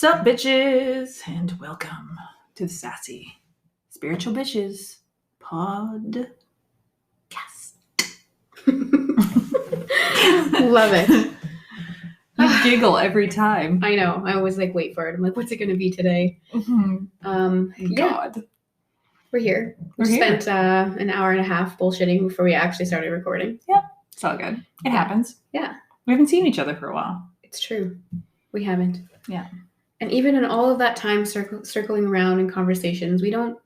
Sup, bitches, and welcome to the Sassy Spiritual Bitches podcast. Love it. You giggle every time. I know. I always wait for it. I'm like, what's it going to be today? Mm-hmm. God. We're here. We spent an hour and a half bullshitting before we actually started recording. Yep. It's all good. It happens. Yeah. We haven't seen each other for a while. It's true. We haven't. Yeah. And even in all of that time circling around in conversations, we don't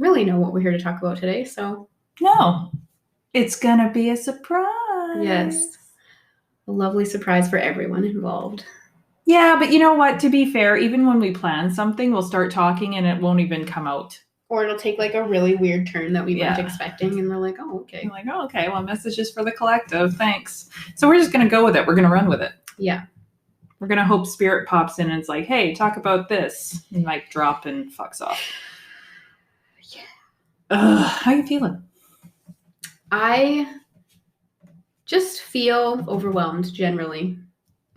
really know what we're here to talk about today. So no, it's going to be a surprise. Yes. A lovely surprise for everyone involved. Yeah, but you know what? To be fair, even when we plan something, we'll start talking and it won't even come out. Or it'll take a really weird turn that we weren't expecting. And we're like, oh, okay. You're like, oh, okay. Well, messages for the collective. Thanks. So we're just going to go with it. We're going to run with it. Yeah. We're going to hope Spirit pops in and it's like, hey, talk about this. And drop and fucks off. Yeah. How you feeling? I just feel overwhelmed generally.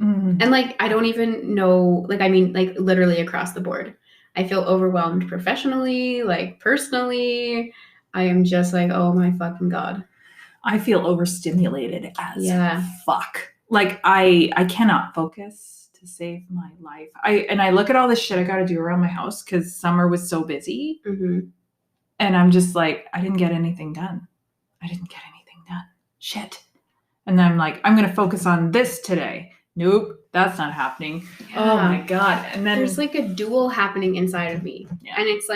Mm. And I don't even know, literally across the board. I feel overwhelmed professionally, personally. I am just oh my fucking God. I feel overstimulated as fuck. I cannot focus to save my life. I look at all this shit I got to do around my house because summer was so busy. Mm-hmm. And I'm just I didn't get anything done. Shit. And then I'm I'm going to focus on this today. Nope, that's not happening. Yeah. Oh my God. And then there's a duel happening inside of me. Yeah. And it's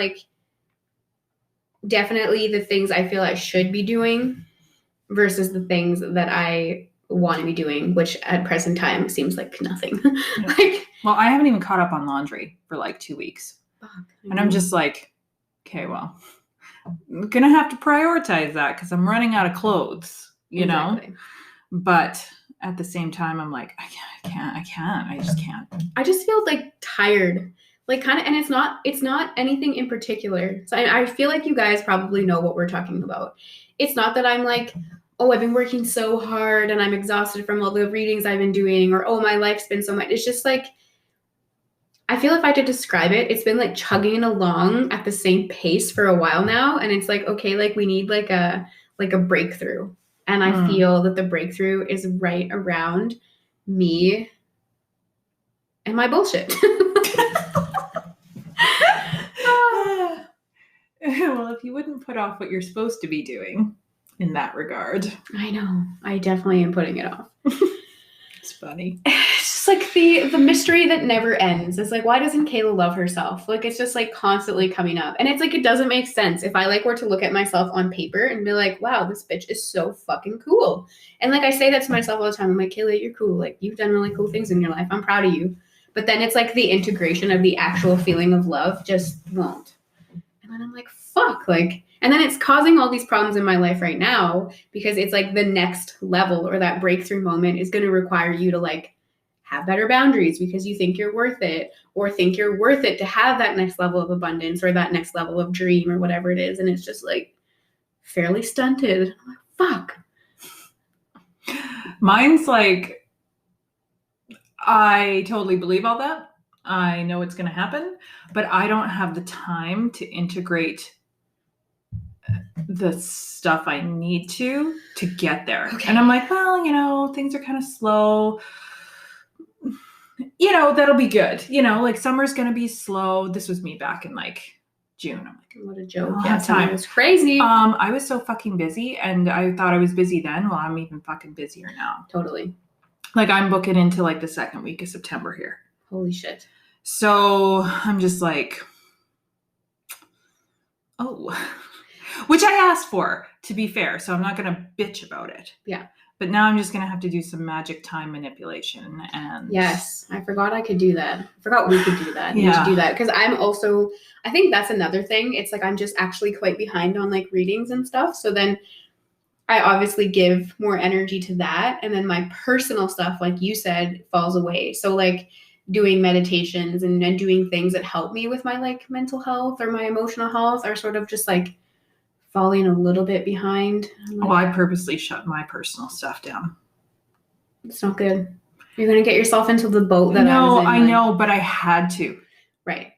definitely the things I feel I should be doing versus the things that I want to be doing, which at present time seems like nothing. Yeah. Well, I haven't even caught up on laundry for 2 weeks. Fuck. And I'm just okay, well, I'm going to have to prioritize that because I'm running out of clothes, you know? But at the same time, I'm I can't. I just can't. I just feel tired. And it's not anything in particular. So I feel you guys probably know what we're talking about. It's not that I'm oh, I've been working so hard and I'm exhausted from all the readings I've been doing, or, oh, my life's been so much. It's just I feel if I had to describe it, it's been chugging along at the same pace for a while now. And it's okay, we need a breakthrough. And I feel that the breakthrough is right around me and my bullshit. Well, if you wouldn't put off what you're supposed to be doing in that regard. I know. I definitely am putting it off. It's funny. It's just the mystery that never ends. It's why doesn't Kayla love herself? It's just constantly coming up. And it's it doesn't make sense. If I were to look at myself on paper and be wow, this bitch is so fucking cool. And I say that to myself all the time. I'm Kayla, you're cool. You've done really cool things in your life. I'm proud of you. But then it's the integration of the actual feeling of love just won't. And then I'm fuck. And then it's causing all these problems in my life right now because it's the next level or that breakthrough moment is going to require you to have better boundaries because you think you're worth it, or think you're worth it to have that next level of abundance or that next level of dream or whatever it is. And it's just fairly stunted. I'm fuck. Mine's I totally believe all that. I know it's going to happen, but I don't have the time to integrate the stuff I need to get there. Okay. And I'm well, things are kind of slow. That'll be good. Summer's going to be slow. This was me back in June. I'm what a joke. Yeah, time. It was crazy. I was so fucking busy and I thought I was busy then. Well, I'm even fucking busier now. Totally. I'm booking into the second week of September here. Holy shit. So I'm just oh, which I asked for, to be fair. So I'm not going to bitch about it. Yeah. But now I'm just going to have to do some magic time manipulation. And yes, I forgot I could do that. I forgot we could do that. I need to do that. Because I think that's another thing. It's I'm just actually quite behind on readings and stuff. So then I obviously give more energy to that. And then my personal stuff, like you said, falls away. So doing meditations and doing things that help me with my mental health or my emotional health are sort of just falling a little bit behind. I purposely shut my personal stuff down. It's not good. You're going to get yourself into the boat that I was in. I know, but I had to. Right.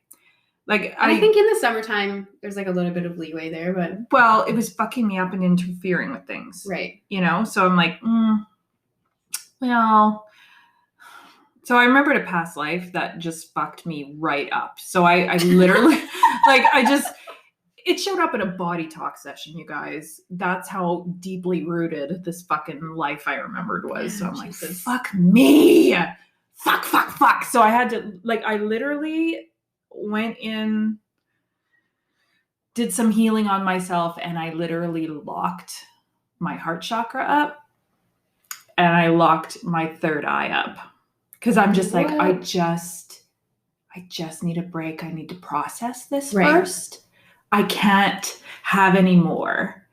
Like I think in the summertime, there's like a little bit of leeway there, but. Well, it was fucking me up and interfering with things. Right. You know? So I'm like, well. So I remembered a past life that just fucked me right up. So I literally, it showed up in a body talk session, you guys. That's how deeply rooted this fucking life I remembered was. So I'm like, fuck me. Fuck. So I had to, I literally went in, did some healing on myself, and I literally locked my heart chakra up and I locked my third eye up. Because I'm just like, I just need a break. I need to process this first. I can't have any more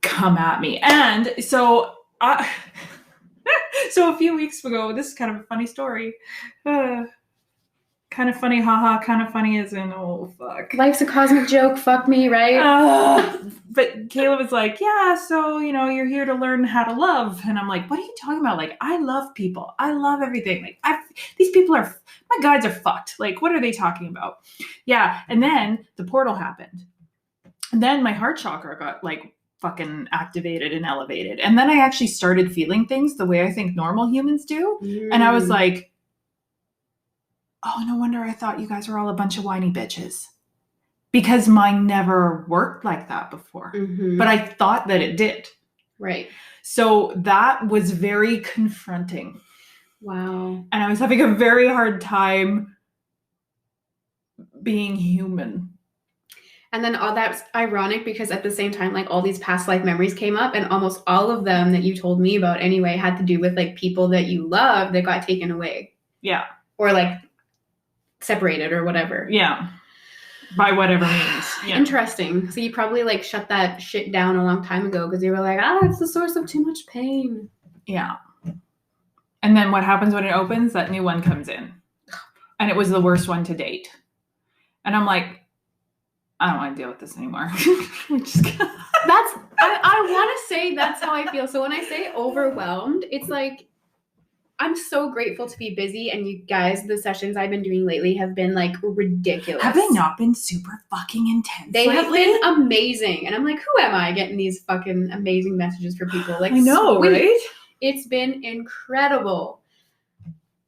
come at me. And so so a few weeks ago, this is kind of a funny story. Kind of funny, haha, kind of funny as in, oh, fuck. Life's a cosmic joke, fuck me, right? But Kayla was like, yeah, so, you're here to learn how to love. And I'm like, what are you talking about? Like, I love people. I love everything. Like, these people my guides are fucked. Like, what are they talking about? Yeah. And then the portal happened. And then my heart chakra got, fucking activated and elevated. And then I actually started feeling things the way I think normal humans do. And I was like, oh, no wonder I thought you guys were all a bunch of whiny bitches. Because mine never worked like that before. Mm-hmm. But I thought that it did. Right. So that was very confronting. Wow. And I was having a very hard time being human. And then all that's ironic because at the same time, all these past life memories came up, and almost all of them that you told me about anyway had to do with people that you love that got taken away. Yeah. Or separated or whatever. Yeah. By whatever means. Yeah. Interesting. So you probably shut that shit down a long time ago because you were like, it's the source of too much pain. Yeah. And then what happens when it opens? That new one comes in. And it was the worst one to date. And I'm like, I don't want to deal with this anymore. I want to say that's how I feel. So when I say overwhelmed, it's I'm so grateful to be busy, and you guys, the sessions I've been doing lately have been ridiculous. Have they not been super fucking intense? They have been amazing. And I'm like, who am I getting these fucking amazing messages for people? I know, sweet. Right? It's been incredible.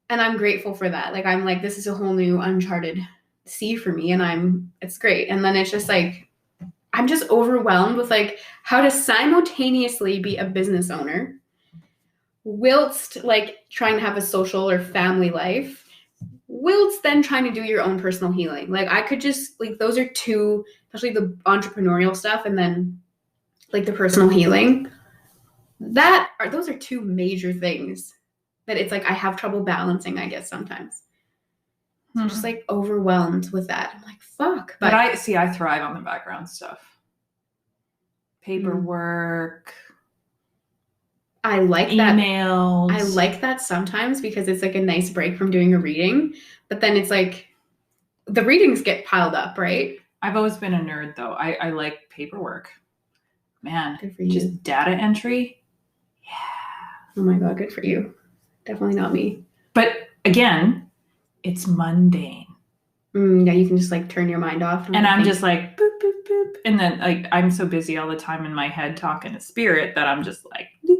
And I'm grateful for that. I'm this is a whole new uncharted sea for me, and it's great. And then it's just I'm just overwhelmed with how to simultaneously be a business owner whilst trying to have a social or family life, whilst then trying to do your own personal healing. I could just those are two, especially the entrepreneurial stuff and then the personal healing. Those are two major things that it's I have trouble balancing, I guess, sometimes. So I'm just overwhelmed with that. I'm like, fuck. But I thrive on the background stuff. Paperwork. I like that. Emails. I like that sometimes because it's a nice break from doing a reading. But then it's the readings get piled up, right? I've always been a nerd though. I like paperwork. Man, good for you. Just data entry. Yeah. Oh my God, good for you. Definitely not me. But again, it's mundane. Yeah, you can just turn your mind off. And I'm just boop, boop, boop. And then I'm so busy all the time in my head talking to spirit that I'm just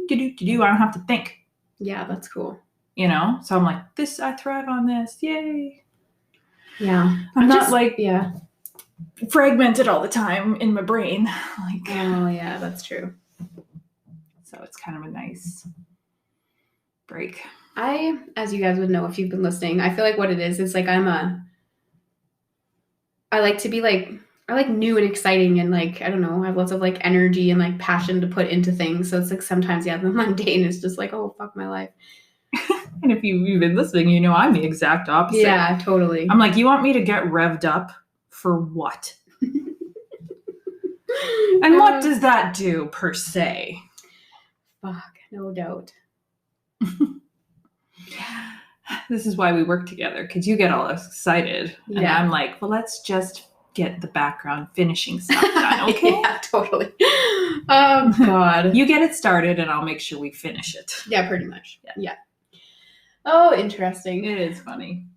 do. I don't have to think. Yeah, that's cool. So I'm I thrive on this. Yay. Yeah. I'm not fragmented all the time in my brain. Oh yeah, that's true. So it's kind of a nice break. As you guys would know if you've been listening, I feel what it is I like to be I like new and exciting and I don't know, I have lots of energy and passion to put into things. So it's sometimes, the mundane is just oh, fuck my life. And if you've been listening, I'm the exact opposite. Yeah, totally. I'm you want me to get revved up for what? And what does that do per se? Fuck, no doubt. This is why we work together, because you get all excited. And I'm well, let's just get the background finishing stuff done, okay? Yeah, totally. Oh, God. You get it started, and I'll make sure we finish it. Yeah, pretty much. Yeah. Oh, interesting. It is funny.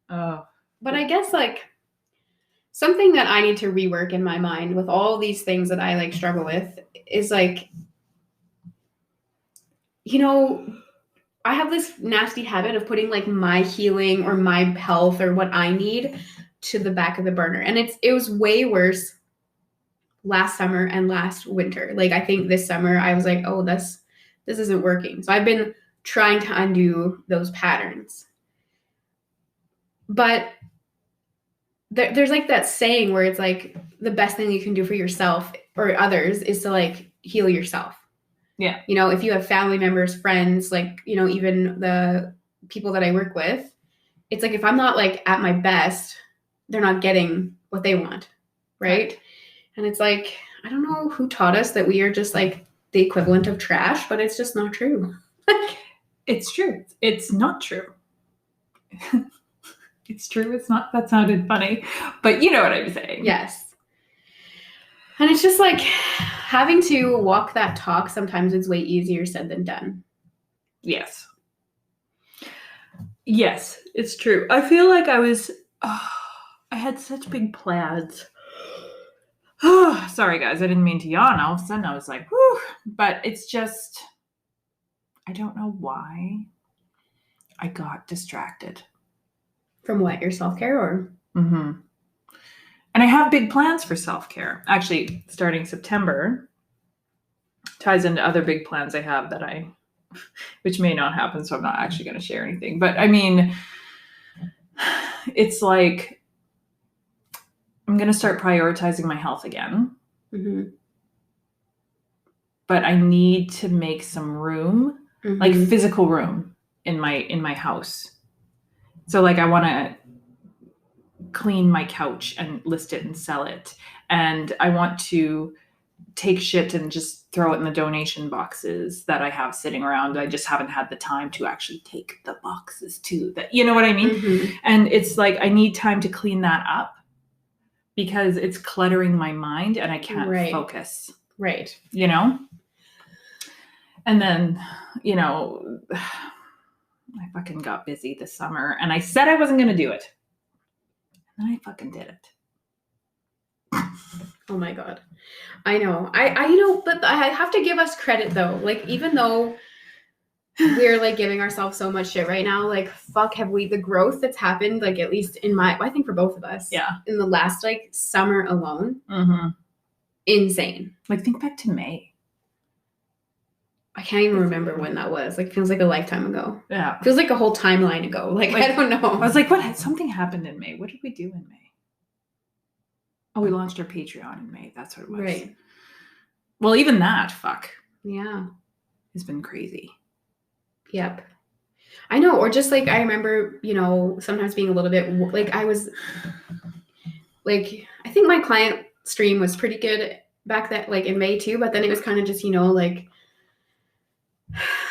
Oh. But I guess like something that I need to rework in my mind with all these things that I like struggle with is like, you know, I have this nasty habit of putting like my healing or my health or what I need to the back of the burner. And it was way worse last summer and last winter. Like I think this summer I was like, oh, this isn't working. So I've been trying to undo those patterns. But there's like that saying where it's like the best thing you can do for yourself or others is to like heal yourself. Yeah. You know, if you have family members, friends, like, you know, even the people that I work with, it's like if I'm not like at my best, they're not getting what they want. Right? And it's like, I don't know who taught us that we are just like the equivalent of trash, but it's just not true. It's true. It's not true. It's true. It's not. That sounded funny, but you know what I'm saying. Yes. And it's just like having to walk that talk sometimes is way easier said than done. Yes. Yes, it's true. I feel like I had such big plans. Sorry, guys. I didn't mean to yawn. All of a sudden, I was like, whew. But it's just, I don't know why I got distracted. From what? Your self-care or? Mm-hmm. And I have big plans for self-care. Actually, starting September ties into other big plans I have which may not happen, so I'm not actually going to share anything. But I mean, it's like, I'm going to start prioritizing my health again. Mm-hmm. But I need to make some room, like physical room in my house. So like I want to clean my couch and list it and sell it. And I want to take shit and just throw it in the donation boxes that I have sitting around. I just haven't had the time to actually take the boxes to that. You know what I mean? Mm-hmm. And it's like, I need time to clean that up because it's cluttering my mind and I can't focus. Right. You know? And then, you know, I fucking got busy this summer and I said I wasn't going to do it. And I fucking did it. Oh my God. I know. I you know, but I have to give us credit though. Like, even though we're like giving ourselves so much shit right now, like, fuck, have we, the growth that's happened, like, at least I think for both of us. Yeah. In the last like summer alone. Mm-hmm. Insane. Like, think back to May. I can't even remember when that was. Like, feels like a lifetime ago. Yeah. Feels like a whole timeline ago. Like I don't know. I was like, what? Something happened in May. What did we do in May? Oh, we launched our Patreon in May. That's what it was. Right. Well, even that, fuck. Yeah. Has been crazy. Yep. I know. Or just like, I remember, you know, sometimes being a little bit like I was like, I think my client stream was pretty good back then, like in May too. But then it was kind of just, you know, like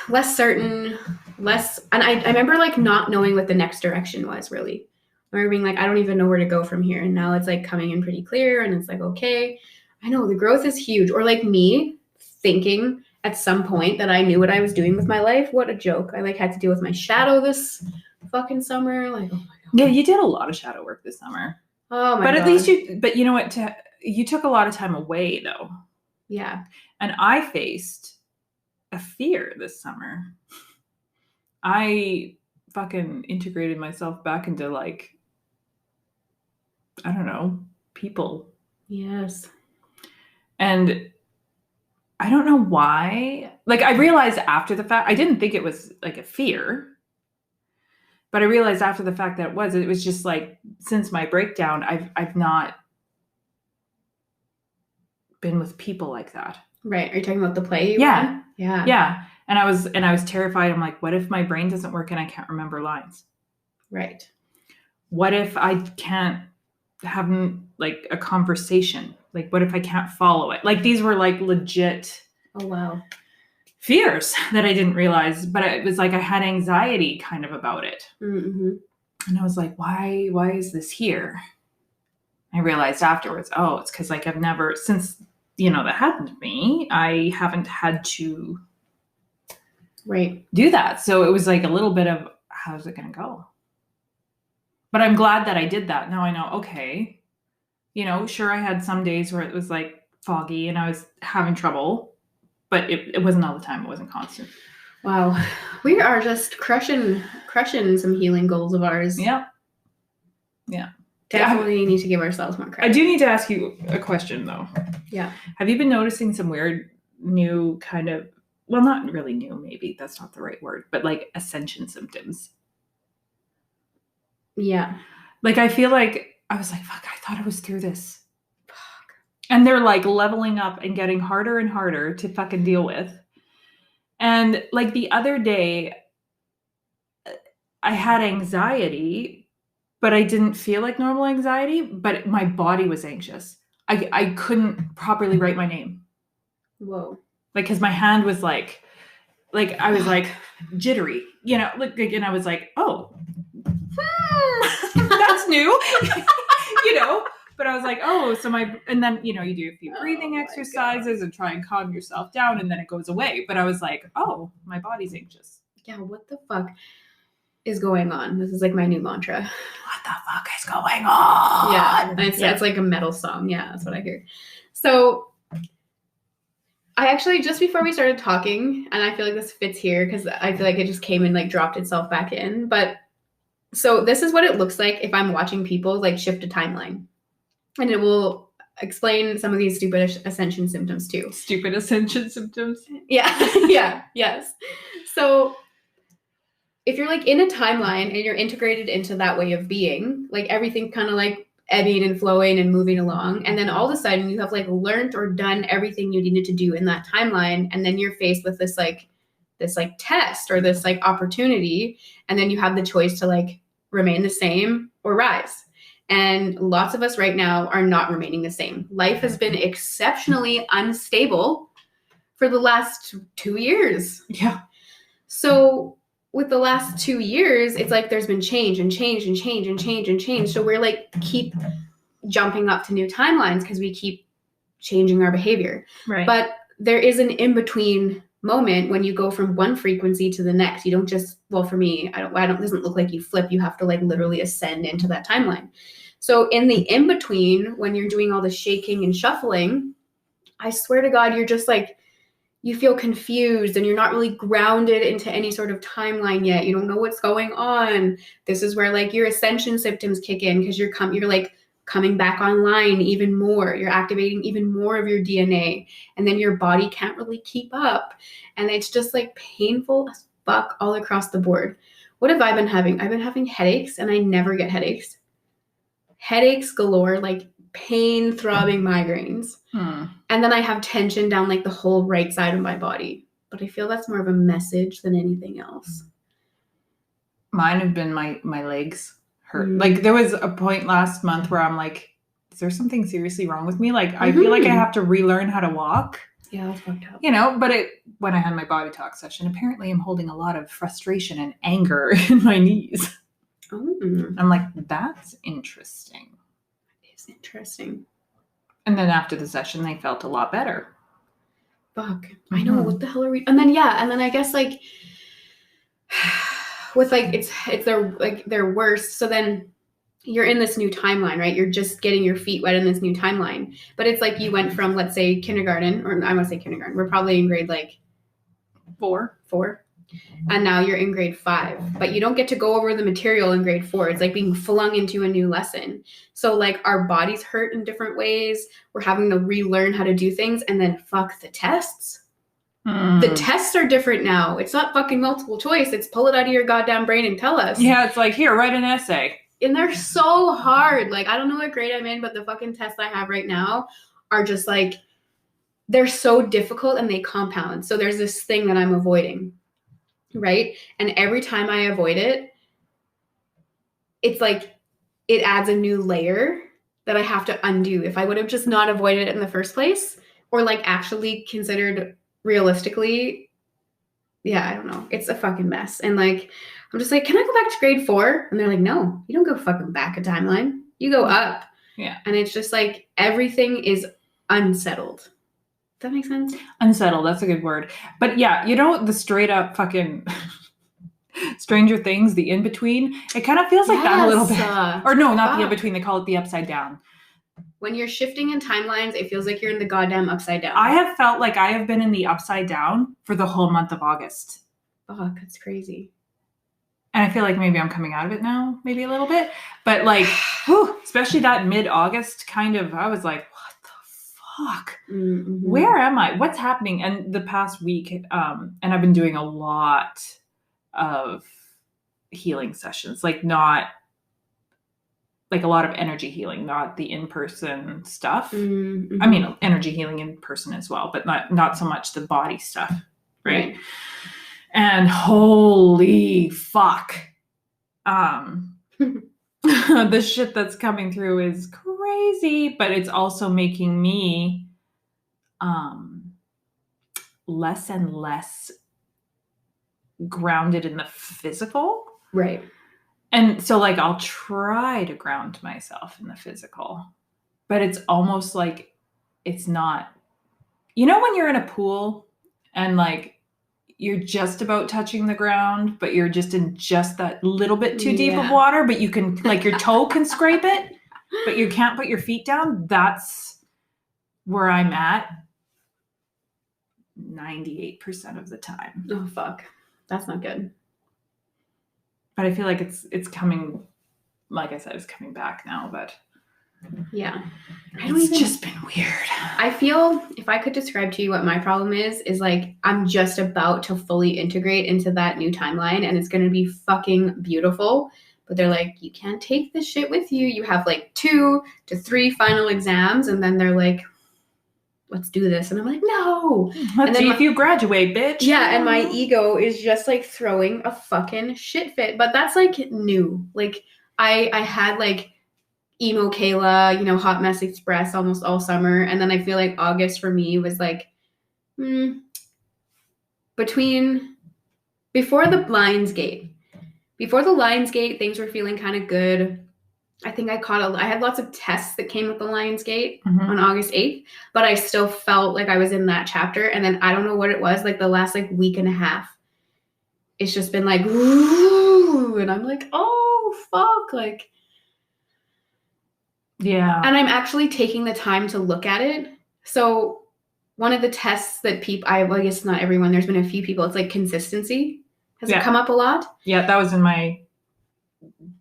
less certain, and I remember like not knowing what the next direction was really. I remember being like, I don't even know where to go from here. And now it's like coming in pretty clear and it's like, okay, I know the growth is huge. Or like me thinking at some point that I knew what I was doing with my life. What a joke. I like had to deal with my shadow this fucking summer. Like, oh my God. Yeah, you did a lot of shadow work this summer. Oh my God. But at least you know what, you took a lot of time away though. Yeah. And I faced a fear this summer. I fucking integrated myself back into like, I don't know, people. Yes. And I don't know why. Like, I realized after the fact, I didn't think it was like a fear, but I realized after the fact that it was just like, since my breakdown, I've not been with people like that. Right. Are you talking about the play? Yeah. Yeah. Yeah. And I was terrified. I'm like, what if my brain doesn't work and I can't remember lines? Right. What if I can't have like a conversation? Like, what if I can't follow it? Like, these were like legit Oh, wow. fears that I didn't realize, but it was like I had anxiety kind of about it. Mm-hmm. And I was like, why is this here? I realized afterwards, oh, it's because like I've never, since, you know, that happened to me, I haven't had to right. do that. So it was like a little bit of, how's it going to go? But I'm glad that I did that. Now I know, okay, sure, I had some days where it was like foggy and I was having trouble, but it wasn't all the time. It wasn't constant. Wow. We are just crushing some healing goals of ours. Yeah. Yeah. Definitely need to give ourselves more credit. I do need to ask you a question, though. Yeah. Have you been noticing some weird new kind of, well, not really new, maybe that's not the right word, but like ascension symptoms? Yeah. Like, I feel like I was like, fuck, I thought I was through this. Fuck. And they're like leveling up and getting harder and harder to fucking deal with. And like the other day, I had anxiety, but I didn't feel like normal anxiety, but my body was anxious. I couldn't properly write my name. Whoa. Like, because my hand was like I was like jittery, and I was like, oh, that's new, but I was like, oh, so and then, you do a few breathing exercises and try and calm yourself down, and then it goes away. But I was like, oh, my body's anxious. Yeah, what the fuck is going on? This is like my new mantra. What the fuck is going on? Yeah, it's like a metal song. Yeah, that's what I hear. So I actually, just before we started talking, and I feel like this fits here because I feel like it just came and like dropped itself back in. But so this is what it looks like if I'm watching people like shift a timeline. And it will explain some of these stupid ascension symptoms too. Stupid ascension symptoms? Yeah. Yeah. Yes. So if you're like in a timeline and you're integrated into that way of being, like everything kind of like ebbing and flowing and moving along, and then all of a sudden you have like learned or done everything you needed to do in that timeline, and then you're faced with this test or this like opportunity, and then you have the choice to like remain the same or rise. And lots of us right now are not remaining the same. Life has been exceptionally unstable for the last 2 years. Yeah. So with the last 2 years, it's like there's been change and change and change and change and change. So we're like keep jumping up to new timelines because we keep changing our behavior. Right. But there is an in-between moment when you go from one frequency to the next. You don't just, well, for me, it doesn't look like you flip. You have to like literally ascend into that timeline. So in the in-between, when you're doing all the shaking and shuffling, I swear to God, you're just like, you feel confused and you're not really grounded into any sort of timeline yet. You don't know what's going on. This is where like your ascension symptoms kick in because you're like coming back online even more. You're activating even more of your DNA, and then your body can't really keep up. And it's just like painful as fuck all across the board. What have I been having? I've been having headaches, and I never get headaches. Headaches galore, like pain, throbbing migraines. And then I have tension down like the whole right side of my body. But I feel that's more of a message than anything else. Mine have been my legs hurt. Like there was a point last month where I'm like, is there something seriously wrong with me? Like I feel like I have to relearn how to walk. Yeah, that's fucked up. But when I had my body talk session, apparently I'm holding a lot of frustration and anger in my knees. I'm like, that's interesting. It is interesting. And then after the session, they felt a lot better. Fuck. I know. What the hell are we? And then I guess like with like it's their worst. So then you're in this new timeline, right? You're just getting your feet wet in this new timeline. But it's like you went from, let's say, kindergarten, or I want to say kindergarten. We're probably in grade like 4. And now you're in grade 5, but you don't get to go over the material in grade 4. It's like being flung into a new lesson. So like our bodies hurt in different ways. We're having to relearn how to do things. And then fuck the tests. The tests are different now. It's not fucking multiple choice. It's pull it out of your goddamn brain and tell us. Yeah, it's like, here, write an essay. And they're so hard. Like, I don't know what grade I'm in, but the fucking tests I have right now are just like, they're so difficult and they compound. So there's this thing that I'm avoiding. Right? And every time I avoid it, it's like it adds a new layer that I have to undo. If I would have just not avoided it in the first place, or like actually considered realistically, I don't know. It's a fucking mess. And like, I'm just like, can I go back to grade 4? And they're like, no, you don't go fucking back a timeline. You go up. Yeah. And it's just like everything is unsettled. Does that make sense? Unsettled. That's a good word. But yeah, the straight up fucking Stranger Things, the in-between. It kind of feels like that a little bit. Or no, not the fuck. in-between. They call it the upside down. When you're shifting in timelines, it feels like you're in the goddamn upside down. I have felt like I have been in the upside down for the whole month of August. Fuck, that's crazy. And I feel like maybe I'm coming out of it now, maybe a little bit. But like, whew, especially that mid-August kind of, I was like, what the fuck? Mm-hmm. Where am I? What's happening? And the past week, and I've been doing a lot of healing sessions, like not like a lot of energy healing, not the in-person stuff. Mm-hmm. I mean, energy healing in person as well, but not so much the body stuff, right? And holy fuck. The shit that's coming through is crazy, but it's also making me less and less grounded in the physical. Right. And so like I'll try to ground myself in the physical, but it's almost like it's not, you know, when you're in a pool and like you're just about touching the ground, but you're just in just that little bit too deep of water, but you can, like, your toe can scrape it, but you can't put your feet down. That's where I'm at 98% of the time. Oh, fuck. That's not good. But I feel like it's coming, like I said, it's coming back now, but yeah. It's just been weird. I feel if I could describe to you what my problem is like I'm just about to fully integrate into that new timeline and it's going to be fucking beautiful. But they're like, you can't take this shit with you. You have like 2 to 3 final exams. And then they're like, let's do this. And I'm like, no. Let's see if you graduate, bitch. Yeah. And my ego is just like throwing a fucking shit fit. But that's like new. Like I had like emo Kayla, you know, Hot Mess Express almost all summer. And then I feel like August for me was like before the Lionsgate, things were feeling kind of good. I think I had lots of tests that came with the Lionsgate on August 8th, but I still felt like I was in that chapter. And then I don't know what it was, like the last like week and a half, it's just been like, ooh, and I'm like, oh, fuck, like, yeah. And I'm actually taking the time to look at it. So one of the tests that I guess not everyone, there's been a few people, it's like consistency. Has it come up a lot? Yeah, that was in my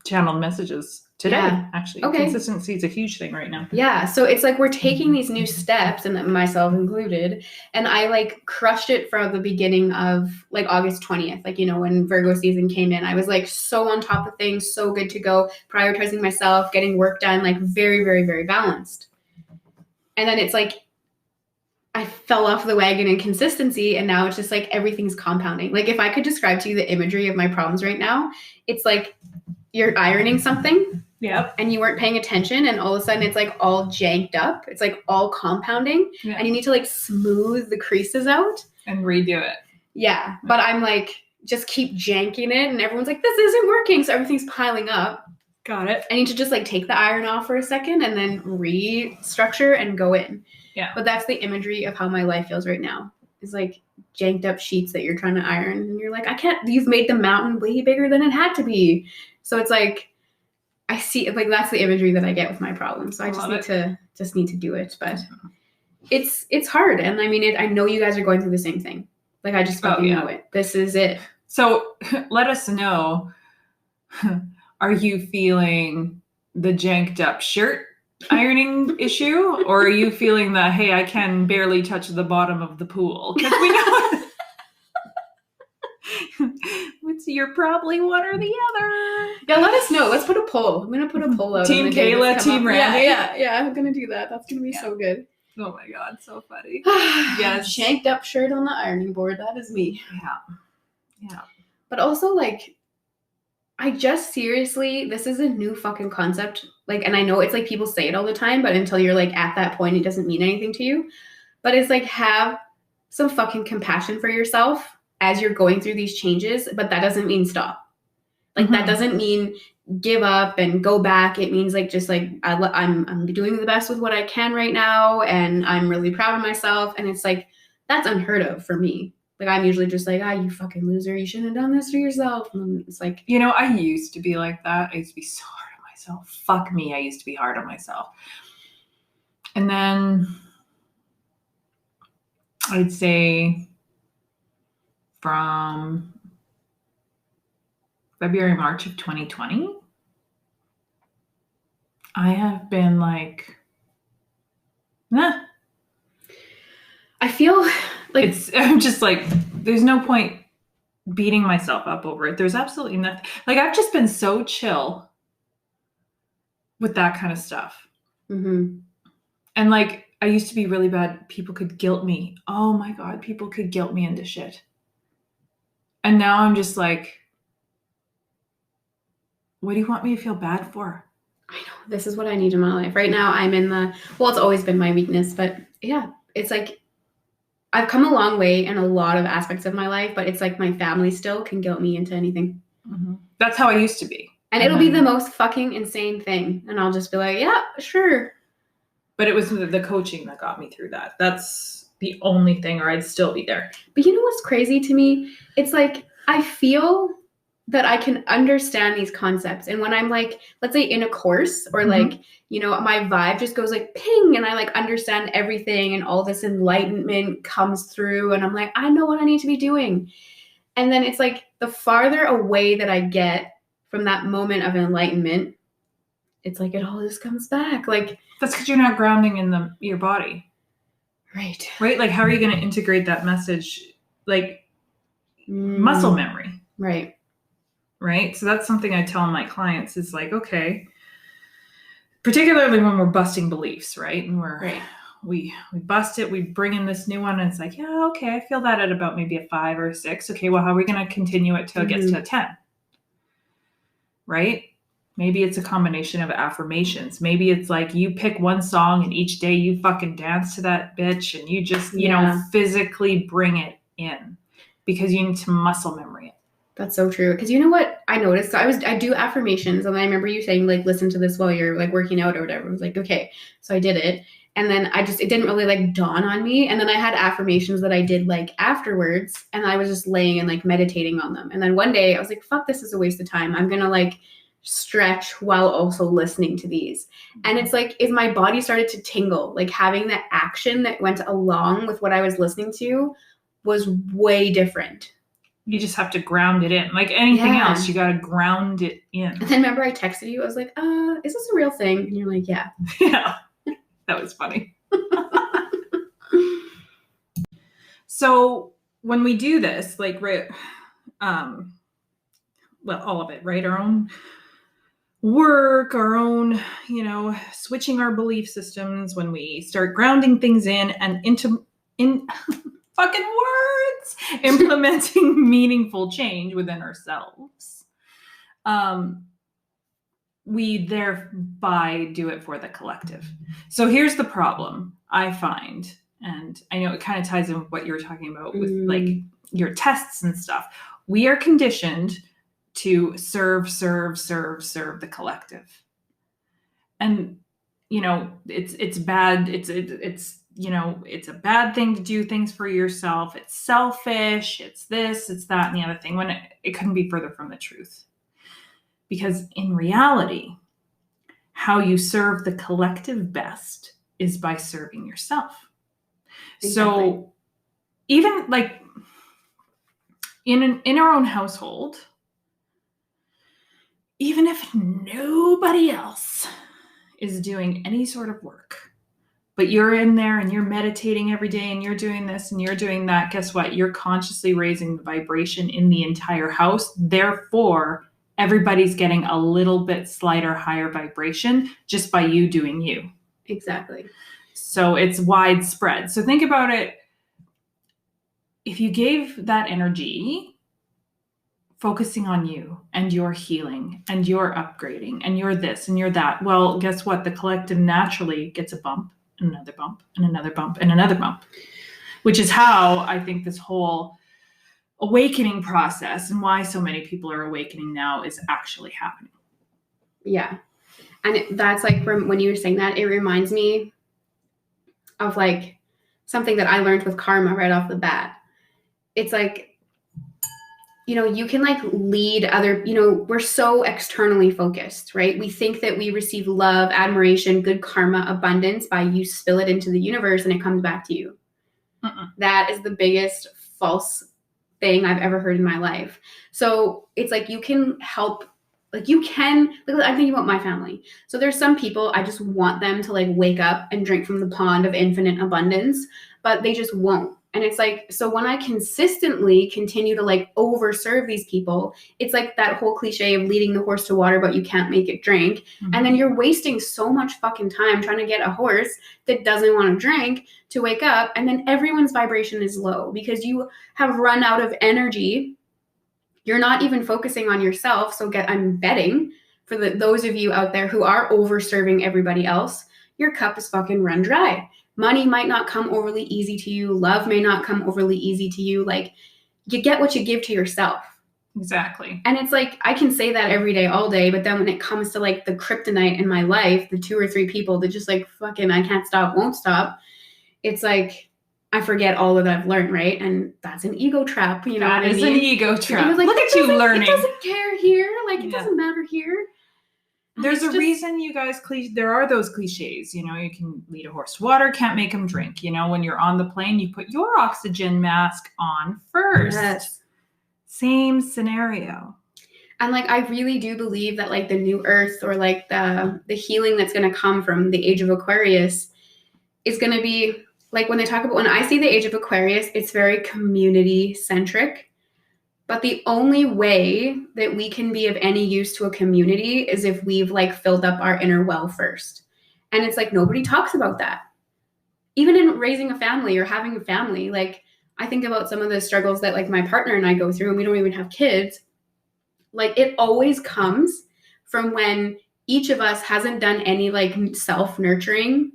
channeled messages today, actually. Okay. Consistency is a huge thing right now. Yeah, so it's like we're taking these new steps, and myself included, and I like crushed it from the beginning of like August 20th. Like, you know, when Virgo season came in, I was like so on top of things, so good to go, prioritizing myself, getting work done, like very, very, very balanced. And then it's like I fell off the wagon in consistency, and now it's just like everything's compounding. Like if I could describe to you the imagery of my problems right now, it's like you're ironing something. Yep. And you weren't paying attention, and all of a sudden it's like all janked up. It's like all compounding, and you need to like smooth the creases out and redo it. Yeah, but I'm like just keep janking it, and everyone's like, this isn't working, so everything's piling up. Got it. I need to just like take the iron off for a second and then restructure and go in. Yeah. But that's the imagery of how my life feels right now. It's like janked up sheets that you're trying to iron, and you're like, I can't. You've made the mountain way bigger than it had to be. So it's like. I see, like that's the imagery that I get with my problem. So I just need to do it, but it's hard. And I mean, I know you guys are going through the same thing. Like I just fucking know it. This is it. So let us know. Are you feeling the janked up shirt ironing issue, or are you feeling the hey, I can barely touch the bottom of the pool? Because we know. You're probably one or the other. Yeah, let us know. Let's put a poll. I'm gonna put a poll out. Team Kayla, Team Randy. Yeah. I'm gonna do that. That's gonna be so good. Oh my god, so funny. Yes, shanked up shirt on the ironing board. That is me. Yeah. But also, like, I just seriously, this is a new fucking concept. Like, and I know it's like people say it all the time, but until you're like at that point, it doesn't mean anything to you. But it's like have some fucking compassion for yourself as you're going through these changes, but that doesn't mean stop. Like that doesn't mean give up and go back. It means like just like I'm doing the best with what I can right now, and I'm really proud of myself. And it's like that's unheard of for me. Like, I'm usually just like, you fucking loser. You shouldn't have done this to yourself. And it's like, You know, I used to be like that. I used to be so hard on myself. Fuck me. I used to be hard on myself. And then I'd say from February, March of 2020, I have been like, nah. I feel like I'm just like, there's no point beating myself up over it. There's absolutely nothing. Like, I've just been so chill with that kind of stuff. mm-hmm. And like, I used to be really bad. People could guilt me. Oh my God, people could guilt me into shit. And now I'm just like, what do you want me to feel bad for? I know, this is what I need in my life. Right now, I'm in it's always been my weakness, but yeah, it's like, I've come a long way in a lot of aspects of my life, but it's like my family still can guilt me into anything. Mm-hmm. That's how I used to be. And it'll be the most fucking insane thing. And I'll just be like, yeah, sure. But it was the coaching that got me through that. That's the only thing, or I'd still be there. But you know what's crazy to me? It's like, I feel that I can understand these concepts. And when I'm like, let's say in a course or like, you know, my vibe just goes like ping and I like understand everything and all this enlightenment comes through and I'm like, I know what I need to be doing. And then it's like the farther away that I get from that moment of enlightenment, it's like it all just comes back. Like, that's because you're not grounding in your body. Right. Like, how are you going to integrate that message? Like muscle memory. Right. Right. So that's something I tell my clients is like, okay, particularly when we're busting beliefs, right? And we bust it, we bring in this new one and it's like, yeah, okay, I feel that at about maybe a 5 or a 6. Okay, well, how are we going to continue it till it gets to a 10? Right? Maybe it's a combination of affirmations. Maybe it's like you pick one song and each day you fucking dance to that bitch and you just, you know, physically bring it in because you need to muscle memory it. That's so true. Because you know what I noticed? So I do affirmations, and I remember you saying like, listen to this while you're like working out or whatever. I was like, okay. So I did it. And then it didn't really like dawn on me. And then I had affirmations that I did like afterwards, and I was just laying and like meditating on them. And then one day I was like, fuck, this is a waste of time. I'm going to like stretch while also listening to these. And it's like, if my body started to tingle, like having that action that went along with what I was listening to was way different. You just have to ground it in. Like anything else, you got to ground it in. And then remember I texted you, I was like, is this a real thing? And you're like, yeah. Yeah, that was funny. So when we do this, like, right, well, all of it, right? Our own work, our own, you know, switching our belief systems, when we start grounding things in and in fucking words, implementing meaningful change within ourselves. We thereby do it for the collective. So here's the problem I find, and I know it kind of ties in with what you were talking about with like your tests and stuff. We are conditioned to serve the collective. And, you know, it's bad. It's you know, it's a bad thing to do things for yourself. It's selfish. It's this, it's that, and the other thing, when it couldn't be further from the truth. Because in reality, how you serve the collective best is by serving yourself. Exactly. So even like in our own household, even if nobody else is doing any sort of work, but you're in there and you're meditating every day and you're doing this and you're doing that, guess what? You're consciously raising the vibration in the entire house. Therefore, everybody's getting a little bit slighter, higher vibration just by you doing you. Exactly. So it's widespread. So think about it. If you gave that energy focusing on you and your healing and your upgrading and your this and your that, well, guess what? The collective naturally gets a bump, another bump, and another bump, and another bump, which is how I think this whole awakening process and why so many people are awakening now is actually happening. Yeah. And that's like, when you were saying that, it reminds me of like something that I learned with karma right off the bat. it's like, you can like lead other, we're so externally focused, right? We think that we receive love, admiration, good karma, abundance by you spill it into the universe and it comes back to you. That is the biggest false thing I've ever heard in my life. So it's like you can help, I'm thinking about my family. So there's some people I just want them to like wake up and drink from the pond of infinite abundance, but they just won't. And it's like, so when I consistently continue to like overserve these people, it's like that whole cliche of leading the horse to water, but you can't make it drink. And then you're wasting so much fucking time trying to get a horse that doesn't want to drink to wake up. And then everyone's vibration is low because you have run out of energy. You're not even focusing on yourself. So I'm betting for those of you out there who are overserving everybody else, your cup is fucking run dry. Money might not come overly easy to you. Love may not come overly easy to you. Like, you get what you give to yourself. Exactly. And it's like, I can say that every day, all day, but then when it comes to like the kryptonite in my life, the 2 or 3 people that just like fucking I can't stop, won't stop, it's like I forget all that I've learned, right? And that's an ego trap, you know. That is an ego trap. Like, look at you learning. It doesn't care here. Like, it doesn't matter here. There's a reason you guys, there are those cliches, you can lead a horse to water, can't make them drink. When you're on the plane, you put your oxygen mask on first. Yes. Same scenario. And like, I really do believe that like the new earth or like the healing that's going to come from the age of Aquarius is going to be like, when I see the age of Aquarius, it's very community centric. But the only way that we can be of any use to a community is if we've like filled up our inner well first. And it's like, nobody talks about that. Even in raising a family or having a family, like I think about some of the struggles that like my partner and I go through, and we don't even have kids. Like, it always comes from when each of us hasn't done any like self-nurturing.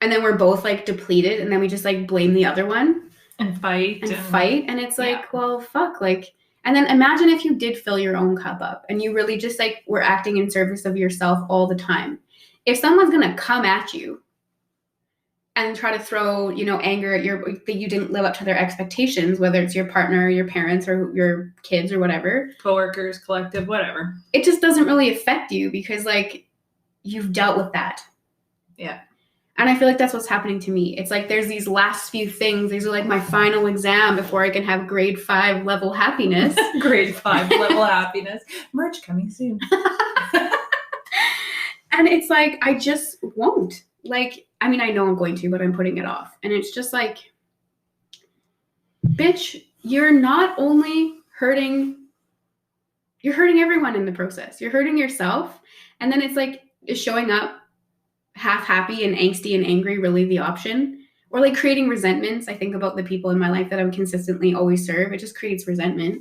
And then we're both like depleted, and then we just like blame the other one. And fight. And it's like, well, fuck, like, and then imagine if you did fill your own cup up and you really just like were acting in service of yourself all the time. If someone's going to come at you and try to throw, anger at that you didn't live up to their expectations, whether it's your partner, your parents, or your kids or whatever. Coworkers, collective, whatever. It just doesn't really affect you because like you've dealt with that. Yeah. And I feel like that's what's happening to me. It's like there's these last few things. These are like my final exam before I can have grade 5 level happiness. Grade 5 level happiness. Merch coming soon. And it's like, I just won't. Like, I mean, I know I'm going to, but I'm putting it off. And it's just like, bitch, you're not only hurting, you're hurting everyone in the process. You're hurting yourself. And then it's like, is showing up half happy and angsty and angry really the option? Or like creating resentments. I think about the people in my life that I'm consistently always serve. It just creates resentment.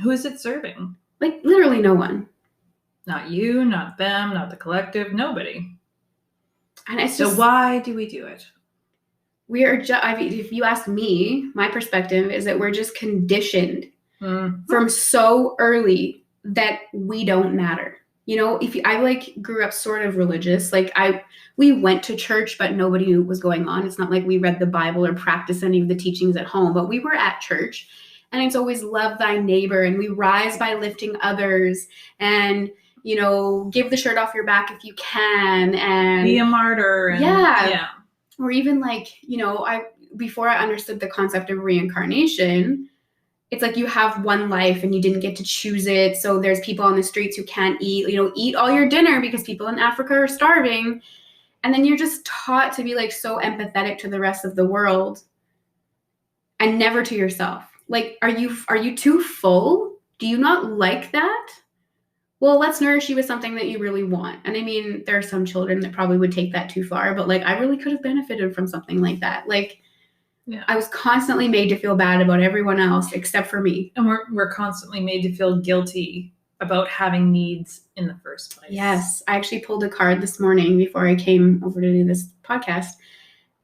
Who is it serving? Like literally no one. Not you, not them, not the collective, nobody. And it's just, so why do we do it? We are if you ask me, my perspective is that we're just conditioned from so early that we don't matter. I like grew up sort of religious. Like we went to church, but nobody knew what was going on. It's not like we read the Bible or practiced any of the teachings at home, but we were at church, and it's always love thy neighbor, and we rise by lifting others, and give the shirt off your back if you can, and be a martyr. And, yeah. Or even like, before I understood the concept of reincarnation, it's like you have one life and you didn't get to choose it. So there's people on the streets who can't eat, eat all your dinner because people in Africa are starving. And then you're just taught to be like so empathetic to the rest of the world and never to yourself. Like, are you too full? Do you not like that? Well, let's nourish you with something that you really want. And I mean, there are some children that probably would take that too far, but like I really could have benefited from something like that. Like, yeah. I was constantly made to feel bad about everyone else except for me. And we're constantly made to feel guilty about having needs in the first place. Yes. I actually pulled a card this morning before I came over to do this podcast.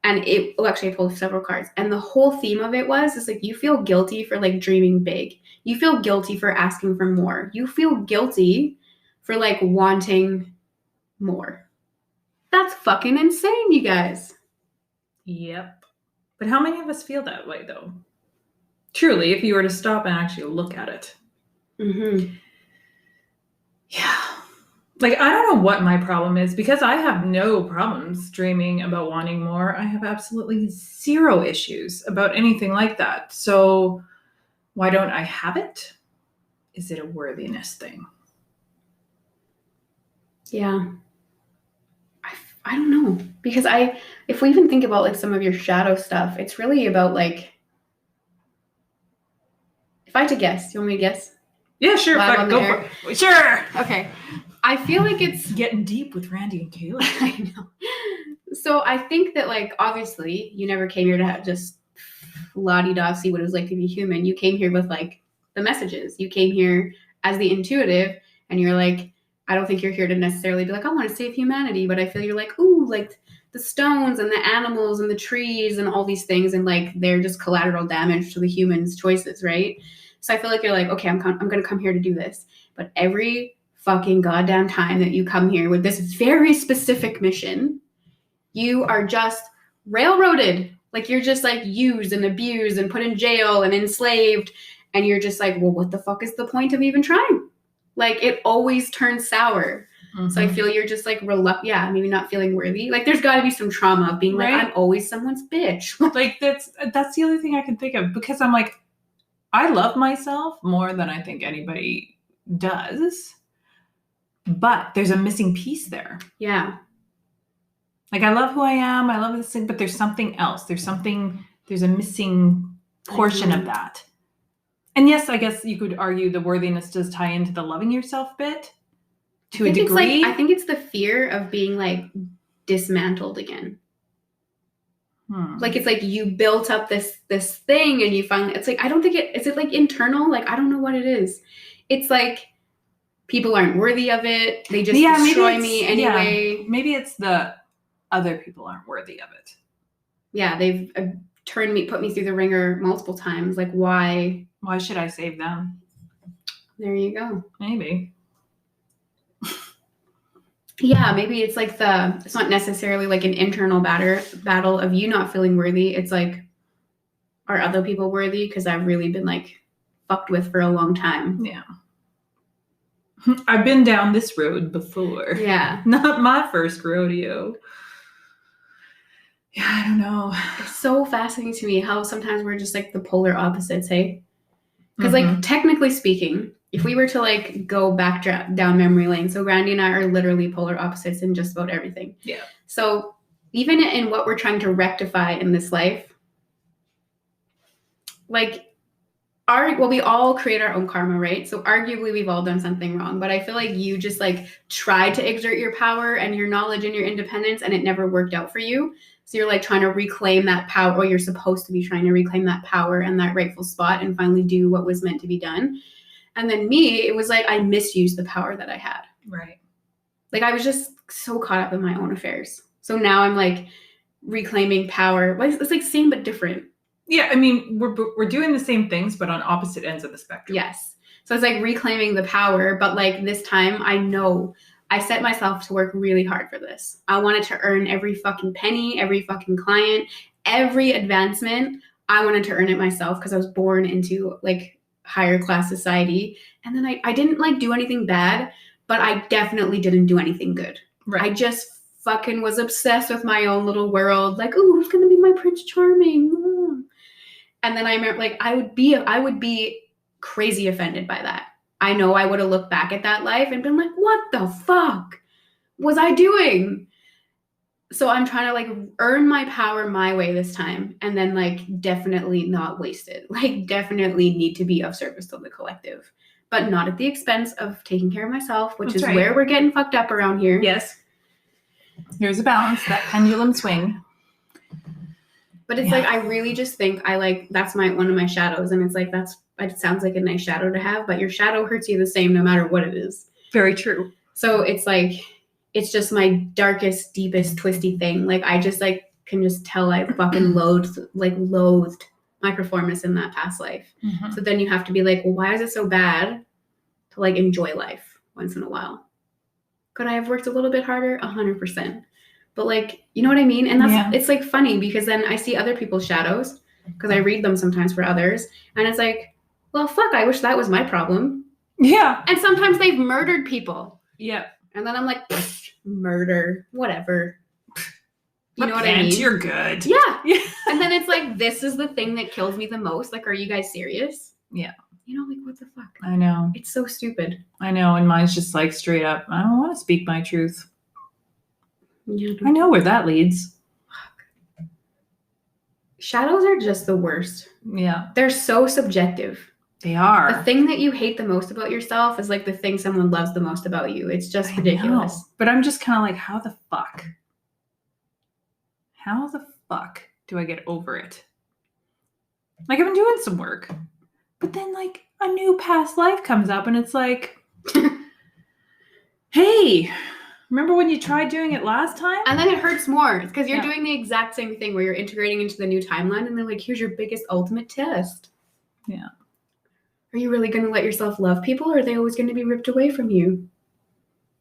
And I pulled several cards. And the whole theme of it is like, you feel guilty for like dreaming big. You feel guilty for asking for more. You feel guilty for like wanting more. That's fucking insane, you guys. Yep. But how many of us feel that way, though? Truly, if you were to stop and actually look at it. Mm-hmm. Yeah. Like, I don't know what my problem is because I have no problems dreaming about wanting more. I have absolutely zero issues about anything like that. So why don't I have it? Is it a worthiness thing? Yeah. I don't know, because if we even think about like some of your shadow stuff, it's really about like, if I had to guess, do you want me to guess? Yeah, sure. Live Fuck, on the go air? for it. Sure. Okay. I feel like it's Getting deep with Randy and Kayla. I know. So I think that like obviously you never came here to have just la-di-da see what it was like to be human. You came here with like the messages. You came here as the intuitive, and you're like, I don't think you're here to necessarily be like, I want to save humanity, but I feel you're like, ooh, like the stones and the animals and the trees and all these things, and like they're just collateral damage to the humans' choices, right? So I feel like you're like, okay, I'm going to come here to do this. But every fucking goddamn time that you come here with this very specific mission, you are just railroaded. Like you're just like used and abused and put in jail and enslaved. And you're just like, well, what the fuck is the point of even trying? Like it always turns sour. Mm-hmm. So I feel you're just like reluctant. Yeah, maybe not feeling worthy. Like there's got to be some trauma of being right? Like, I'm always someone's bitch. Like that's the only thing I can think of, because I'm like, I love myself more than I think anybody does. But there's a missing piece there. Yeah. Like I love who I am. I love this thing, but there's something else. There's a missing portion of that. And yes, I guess you could argue the worthiness does tie into the loving yourself bit to a degree. I think it's the fear of being like dismantled again. Like it's like you built up this thing and you finally, it's like, I don't think is it like internal? Like, I don't know what it is. It's like people aren't worthy of it. They just destroy me anyway. Yeah, maybe it's the other people aren't worthy of it. Yeah, they've put me through the ringer multiple times. Like, why should I save them? There you go. Maybe. Yeah, maybe it's like it's not necessarily like an internal battle of you not feeling worthy. It's like, are other people worthy? Because I've really been like fucked with for a long time. Yeah. I've been down this road before. Yeah. Not my first rodeo. Yeah, I don't know. It's so fascinating to me how sometimes we're just like the polar opposites, hey? Because like technically speaking, if we were to like go back down memory lane, so Randy and I are literally polar opposites in just about everything. Yeah. So even in what we're trying to rectify in this life, like we all create our own karma, right? So arguably we've all done something wrong, but I feel like you just like tried to exert your power and your knowledge and your independence, and it never worked out for you. So you're like trying to reclaim that power, or you're supposed to be trying to reclaim that power and that rightful spot and finally do what was meant to be done. And then me, it was like I misused the power that I had. Right. Like I was just so caught up in my own affairs. So now I'm like reclaiming power. It's like same but different. Yeah, I mean, we're doing the same things, but on opposite ends of the spectrum. Yes. So it's like reclaiming the power, but like this time I know I set myself to work really hard for this. I wanted to earn every fucking penny, every fucking client, every advancement. I wanted to earn it myself because I was born into like higher class society. And then I didn't like do anything bad, but I definitely didn't do anything good. Right. I just fucking was obsessed with my own little world. Like, oh, who's going to be my Prince Charming? And then I remember like I would be crazy offended by that. I know I would have looked back at that life and been like, what the fuck was I doing? So I'm trying to like earn my power my way this time, and then like definitely not waste it. Like definitely need to be of service to the collective, but not at the expense of taking care of myself, which is right. Where we're getting fucked up around here. Yes. Here's a balance, that pendulum swing. But it's like, I really just think that's one of my shadows. And it's like, it sounds like a nice shadow to have, but your shadow hurts you the same no matter what it is. Very true. So it's like, it's just my darkest, deepest, twisty thing. Like, I just like, can just tell I fucking loathed my performance in that past life. Mm-hmm. So then you have to be like, well, why is it so bad to like enjoy life once in a while? Could I have worked a little bit harder? 100%. But like, you know what I mean? And it's like funny because then I see other people's shadows because I read them sometimes for others. And it's like, well, fuck, I wish that was my problem. Yeah. And sometimes they've murdered people. Yeah. And then I'm like, murder, whatever. You know what I mean? You're good. Yeah. Yeah. And then it's like, this is the thing that kills me the most. Like, are you guys serious? Yeah. You know, like, what the fuck? I know. It's so stupid. I know. And mine's just like straight up, I don't want to speak my truth. Yeah, I know where that leads. Shadows are just the worst. Yeah. They're so subjective. They are. The thing that you hate the most about yourself is like the thing someone loves the most about you. It's just ridiculous. Know. But I'm just kind of like, how the fuck? How the fuck do I get over it? Like, I've been doing some work, but then like a new past life comes up and it's like, hey, remember when you tried doing it last time? And then it hurts more because you're doing the exact same thing where you're integrating into the new timeline and they're like, here's your biggest ultimate test. Yeah. Are you really going to let yourself love people, or are they always going to be ripped away from you?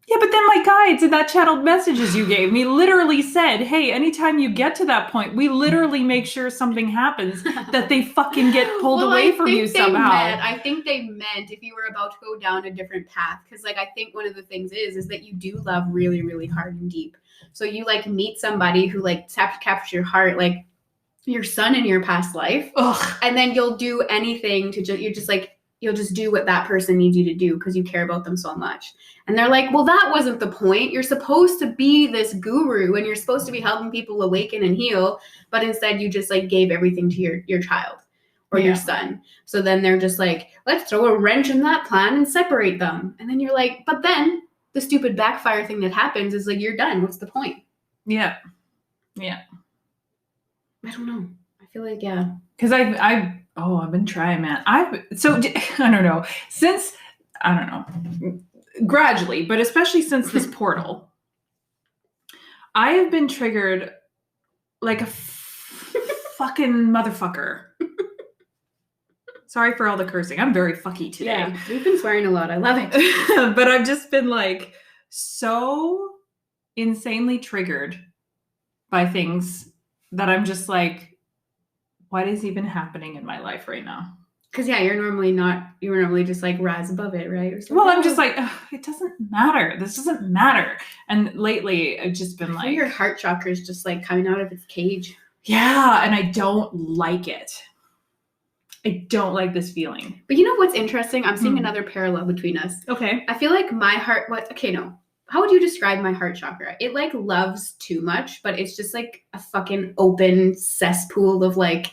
Yeah, but then my guides in that channeled messages you gave me literally said, hey, anytime you get to that point, we literally make sure something happens that they fucking get pulled away from you somehow. I think they meant if you were about to go down a different path. Because like, I think one of the things is that you do love really, really hard and deep. So you like meet somebody who like captures your heart, like your son in your past life. Ugh. And then you'll do anything to you'll just do what that person needs you to do because you care about them so much. And they're like, well, that wasn't the point. You're supposed to be this guru and you're supposed to be helping people awaken and heal. But instead you just like gave everything to your child or your son. So then they're just like, let's throw a wrench in that plan and separate them. And then you're like, but then the stupid backfire thing that happens is like, you're done. What's the point? Yeah. Yeah. I don't know. I feel like, yeah. Because I've been trying, man. I don't know. Since, I don't know, gradually, but especially since this portal, I have been triggered like a fucking motherfucker. Sorry for all the cursing. I'm very fucky today. Yeah, we've been swearing a lot. I love it. But I've just been like so insanely triggered by things that I'm just like, what is even happening in my life right now? Because you're normally just like rise above it, right? Well, I'm just like, it doesn't matter. This doesn't matter. And lately I've just been like, your heart chakra is just like coming out of its cage. Yeah. And I don't like it. I don't like this feeling. But you know what's interesting? I'm seeing another parallel between us. Okay. I feel like my heart, how would you describe my heart chakra? It like loves too much, but it's just like a fucking open cesspool of like,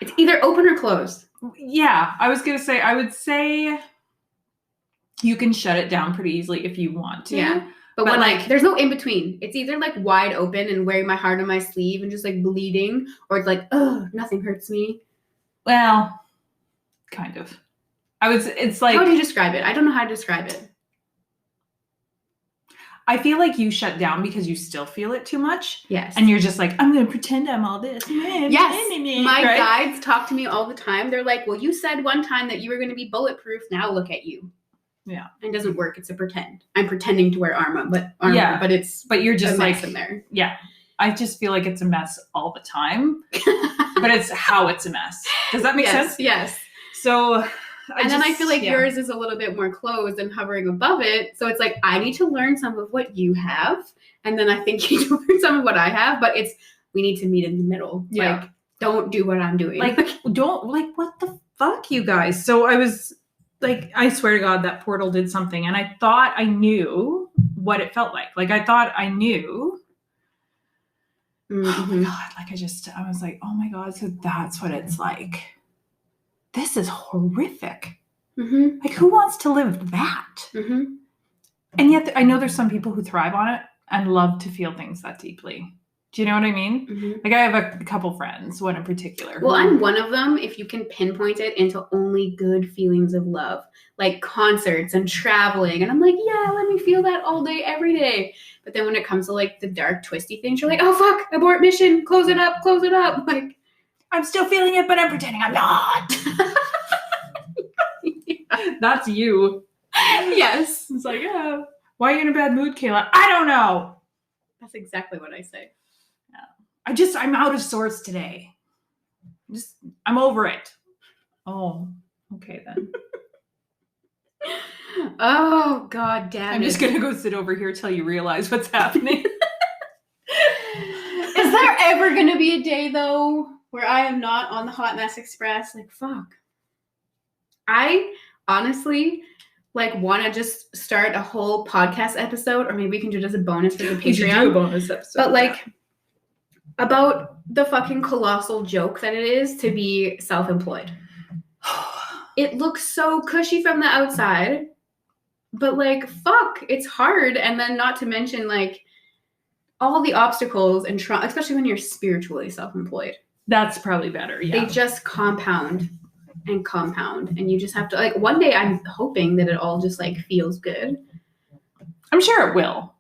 it's either open or closed. Yeah, I was going to say, I would say you can shut it down pretty easily if you want to. Yeah. But when like, there's no in between. It's either like wide open and wearing my heart on my sleeve and just like bleeding, or it's like, oh, nothing hurts me. Well, kind of. It's like. How do you describe it? I don't know how to describe it. I feel like you shut down because you still feel it too much. Yes. And you're just like, I'm going to pretend I'm all this. Yes. My guides talk to me all the time. They're like, well, you said one time that you were going to be bulletproof. Now look at you. Yeah. It doesn't work. It's a pretend. I'm pretending to wear armor, but you're just like in there. Yeah. I just feel like it's a mess all the time, but it's how it's a mess. Does that make sense? Yes. So then I feel like yours is a little bit more closed and hovering above it. So it's like, I need to learn some of what you have. And then I think you need to learn some of what I have, but we need to meet in the middle. Yeah. Like, don't do what I'm doing. Like, what the fuck, you guys? So I was like, I swear to God, that portal did something. And I thought I knew what it felt like. Like, I thought I knew. Mm-hmm. Oh my God. Like, I was like, oh my God. So that's what it's like. This is horrific. Mm-hmm. Like, who wants to live that? Mm-hmm. And yet I know there's some people who thrive on it and love to feel things that deeply. Do you know what I mean? Mm-hmm. Like, I have a couple friends, one in particular. Well, I'm one of them, if you can pinpoint it into only good feelings of love, like concerts and traveling. And I'm like, yeah, let me feel that all day, every day. But then when it comes to like the dark, twisty things, you're like, oh, fuck, abort mission, close it up. Like, I'm still feeling it, but I'm pretending I'm not. Yeah. That's you. Yes. It's like, why are you in a bad mood, Kayla? I don't know. That's exactly what I say. Yeah. I'm out of sorts today. I'm over it. Oh, okay then. Oh, God damn I'm it. just going to go sit over here till you realize what's happening. Is there ever going to be a day, though, where I am not on the Hot Mess Express? Like, fuck. I honestly, like, want to just start a whole podcast episode, or maybe we can do it as a bonus for the Patreon. We should do a bonus episode. But, like, about the fucking colossal joke that it is to be self-employed. It looks so cushy from the outside, but, like, fuck, it's hard. And then not to mention, like, all the obstacles and trauma, especially when you're spiritually self-employed. That's probably better, yeah. They just compound and compound. And you just have to, like, one day I'm hoping that it all just, like, feels good. I'm sure it will.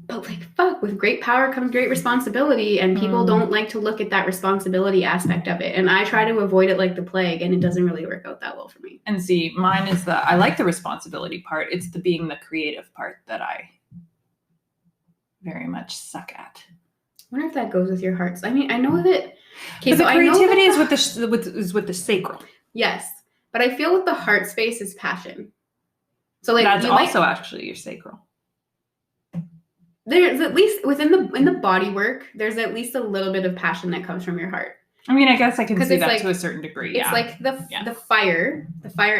But, like, fuck, with great power comes great responsibility, and people don't like to look at that responsibility aspect of it. And I try to avoid it like the plague, and it doesn't really work out that well for me. And see, mine is I like the responsibility part. It's the being the creative part that I very much suck at. I wonder if that goes with your hearts. I mean, I know that... Okay, but so the creativity is with the sacral. Yes, but I feel with the heart space is passion. So, like, that's also actually your sacral. There's at least in the body work, there's at least a little bit of passion that comes from your heart. I mean, I guess I can see that like, to a certain degree. It's like the fire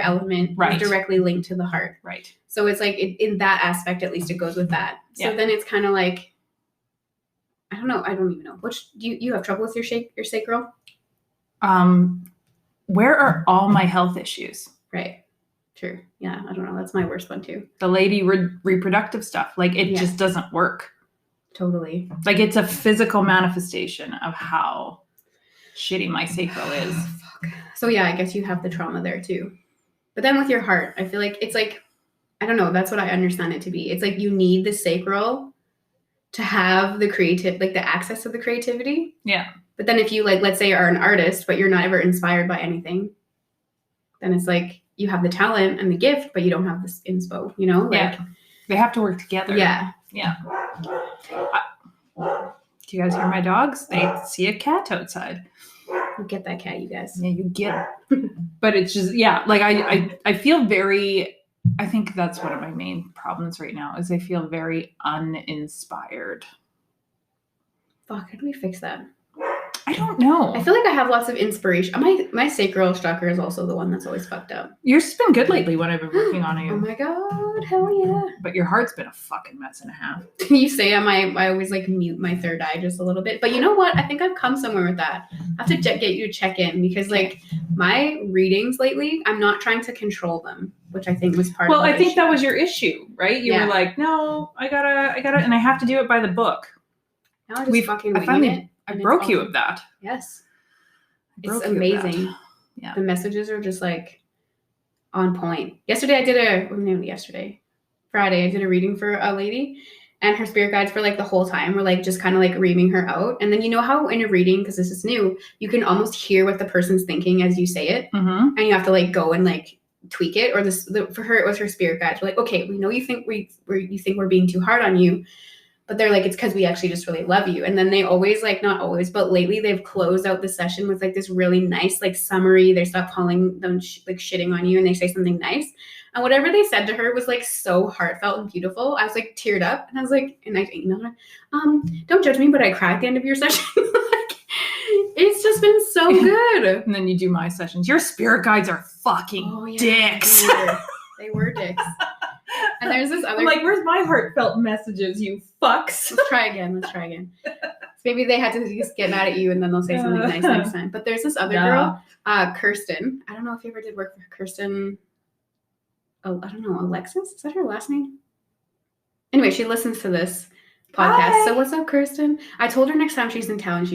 element is directly linked to the heart. Right. So it's like in that aspect, at least it goes with that. So then it's kind of like, I don't know. I don't even know. Which you have trouble with your sacral? Where are all my health issues? Right. True. Yeah. I don't know. That's my worst one too. The lady reproductive stuff. Like it just doesn't work. Totally. Like it's a physical manifestation of how shitty my sacral is. Fuck. So yeah, I guess you have the trauma there too. But then with your heart, I feel like it's like, I don't know. That's what I understand it to be. It's like you need the sacral to have the the access to the creativity. Yeah. But then if you like, let's say are an artist, but you're not ever inspired by anything, then it's like you have the talent and the gift, but you don't have this inspo, you know? Like, they have to work together. Yeah. Yeah. Do you guys hear my dogs? They see a cat outside. You get that cat, you guys. Yeah, you get it. But it's just, like I feel very, I think that's one of my main problems right now is I feel very uninspired. Fuck, how do we fix that? I don't know. I feel like I have lots of inspiration. My sacral chakra is also the one that's always fucked up. Yours has been good lately when I've been working on you. Oh my God, hell yeah. But your heart's been a fucking mess and a half. You say I always like mute my third eye just a little bit. But you know what? I think I've come somewhere with that. I have to get you to check in because like my readings lately, I'm not trying to control them, which I think was part of I think that was your issue, right? You were like, no, I gotta, and I have to do it by the book. Now I just fucking wing it. I broke you of that. Yes. It's amazing. Yeah. The messages are just like on point. Friday, I did a reading for a lady and her spirit guides for like the whole time were like just kind of like reaming her out. And then you know how in a reading, because this is new, you can almost hear what the person's thinking as you say it. Mm-hmm. And you have to like go and like tweak it. Or for her, it was her spirit guides. We're like, okay, we know you think we're being too hard on you. But they're like, it's because we actually just really love you. And then they always like, not always, but lately they've closed out the session with like this really nice like summary. They stop calling them like shitting on you and they say something nice. And whatever they said to her was like so heartfelt and beautiful. I was like teared up and I was like, and I emailed her, don't judge me, but I cried at the end of your session. Like, it's just been so good. And then you do my sessions. Your spirit guides are fucking dicks. They were dicks. And there's this other... I'm like, where's my heartfelt messages, you fucks? Let's try again. So maybe they had to just get mad at you and then they'll say something nice next time. But there's this other girl, Kirsten. I don't know if you ever did work for Kirsten. Oh, I don't know. Alexis? Is that her last name? Anyway, she listens to this podcast. Hi. So what's up, Kirsten? I told her next time she's in town,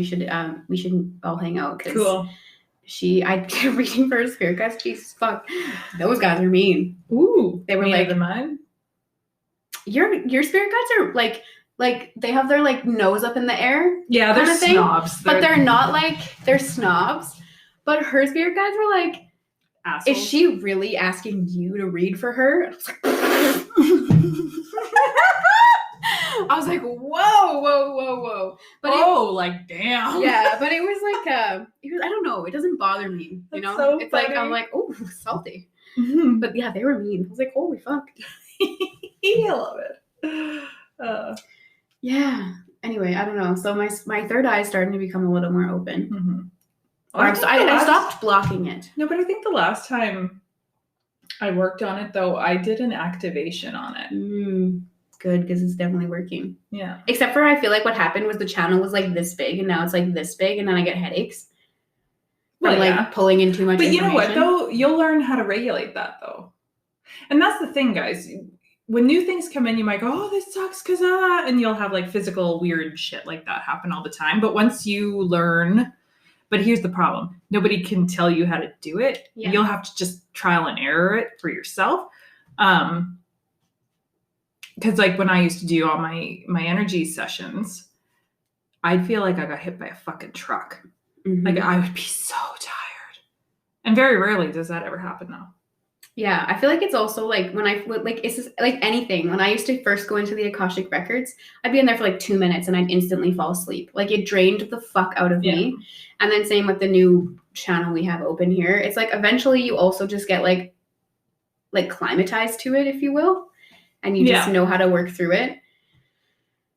we should all hang out. Cool. I did a reading for her spirit guides. Jesus fuck. Those guys are mean. Ooh. They were like than mine. Your spirit guides are like they have their like nose up in the air. Yeah, they're snobs. But they're not like they're snobs. But her spirit guides were like, assholes. Is she really asking you to read for her? I was like, I was like, whoa. But like damn. yeah, but it was like I don't know, it doesn't bother me, you know? So it's like I'm funny. like, oh, salty. Mhm. But yeah, they were mean. I was like, holy fuck. I love it. Yeah. Anyway, I don't know. So my third eye is starting to become a little more open. Mhm. Or I stopped blocking it. No, but I think the last time I worked on it, though, I did an activation on it. Good, because it's definitely working. Yeah. Except for I feel like what happened was the channel was like this big, and now it's like this big, and then I get headaches from like pulling in too much But information. you know what, though? You'll learn how to regulate that, though. And that's the thing, guys. When new things come in, you might go, oh, this sucks because and you'll have like physical weird shit like that happen all the time. But once you learn, but here's the problem. Nobody can tell you how to do it. Yeah. You'll have to just trial and error it for yourself. Because like when I used to do all my energy sessions, I'd feel like I got hit by a fucking truck. Mm-hmm. Like I would be so tired. And very rarely does that ever happen now. Yeah, I feel like it's also like when it's just like anything. When I used to first go into the Akashic Records, I'd be in there for like 2 minutes and I'd instantly fall asleep. Like it drained the fuck out of me. And then same with the new channel we have open here. It's like eventually you also just get like climatized to it, if you will. And you just know how to work through it.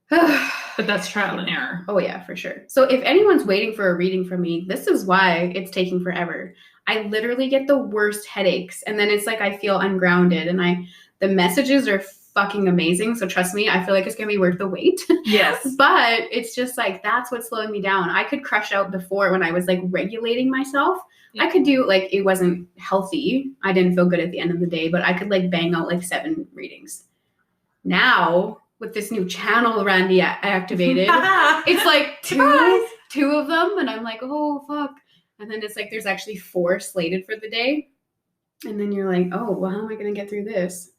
But that's trial and error. Oh yeah, for sure. So if anyone's waiting for a reading from me, this is why it's taking forever. I literally get the worst headaches, and then it's like I feel ungrounded, and the messages are fucking amazing. So trust me, I feel like it's gonna be worth the wait. Yes. But it's just like that's what's slowing me down. I could crush out before when I was like regulating myself. Yeah. I could do like it wasn't healthy. I didn't feel good at the end of the day, but I could like bang out like 7 readings. Now with this new channel Randy activated, it's like two of them, and I'm like, oh fuck. And then it's like there's actually 4 slated for the day. And then you're like, oh, well, how am I going to get through this?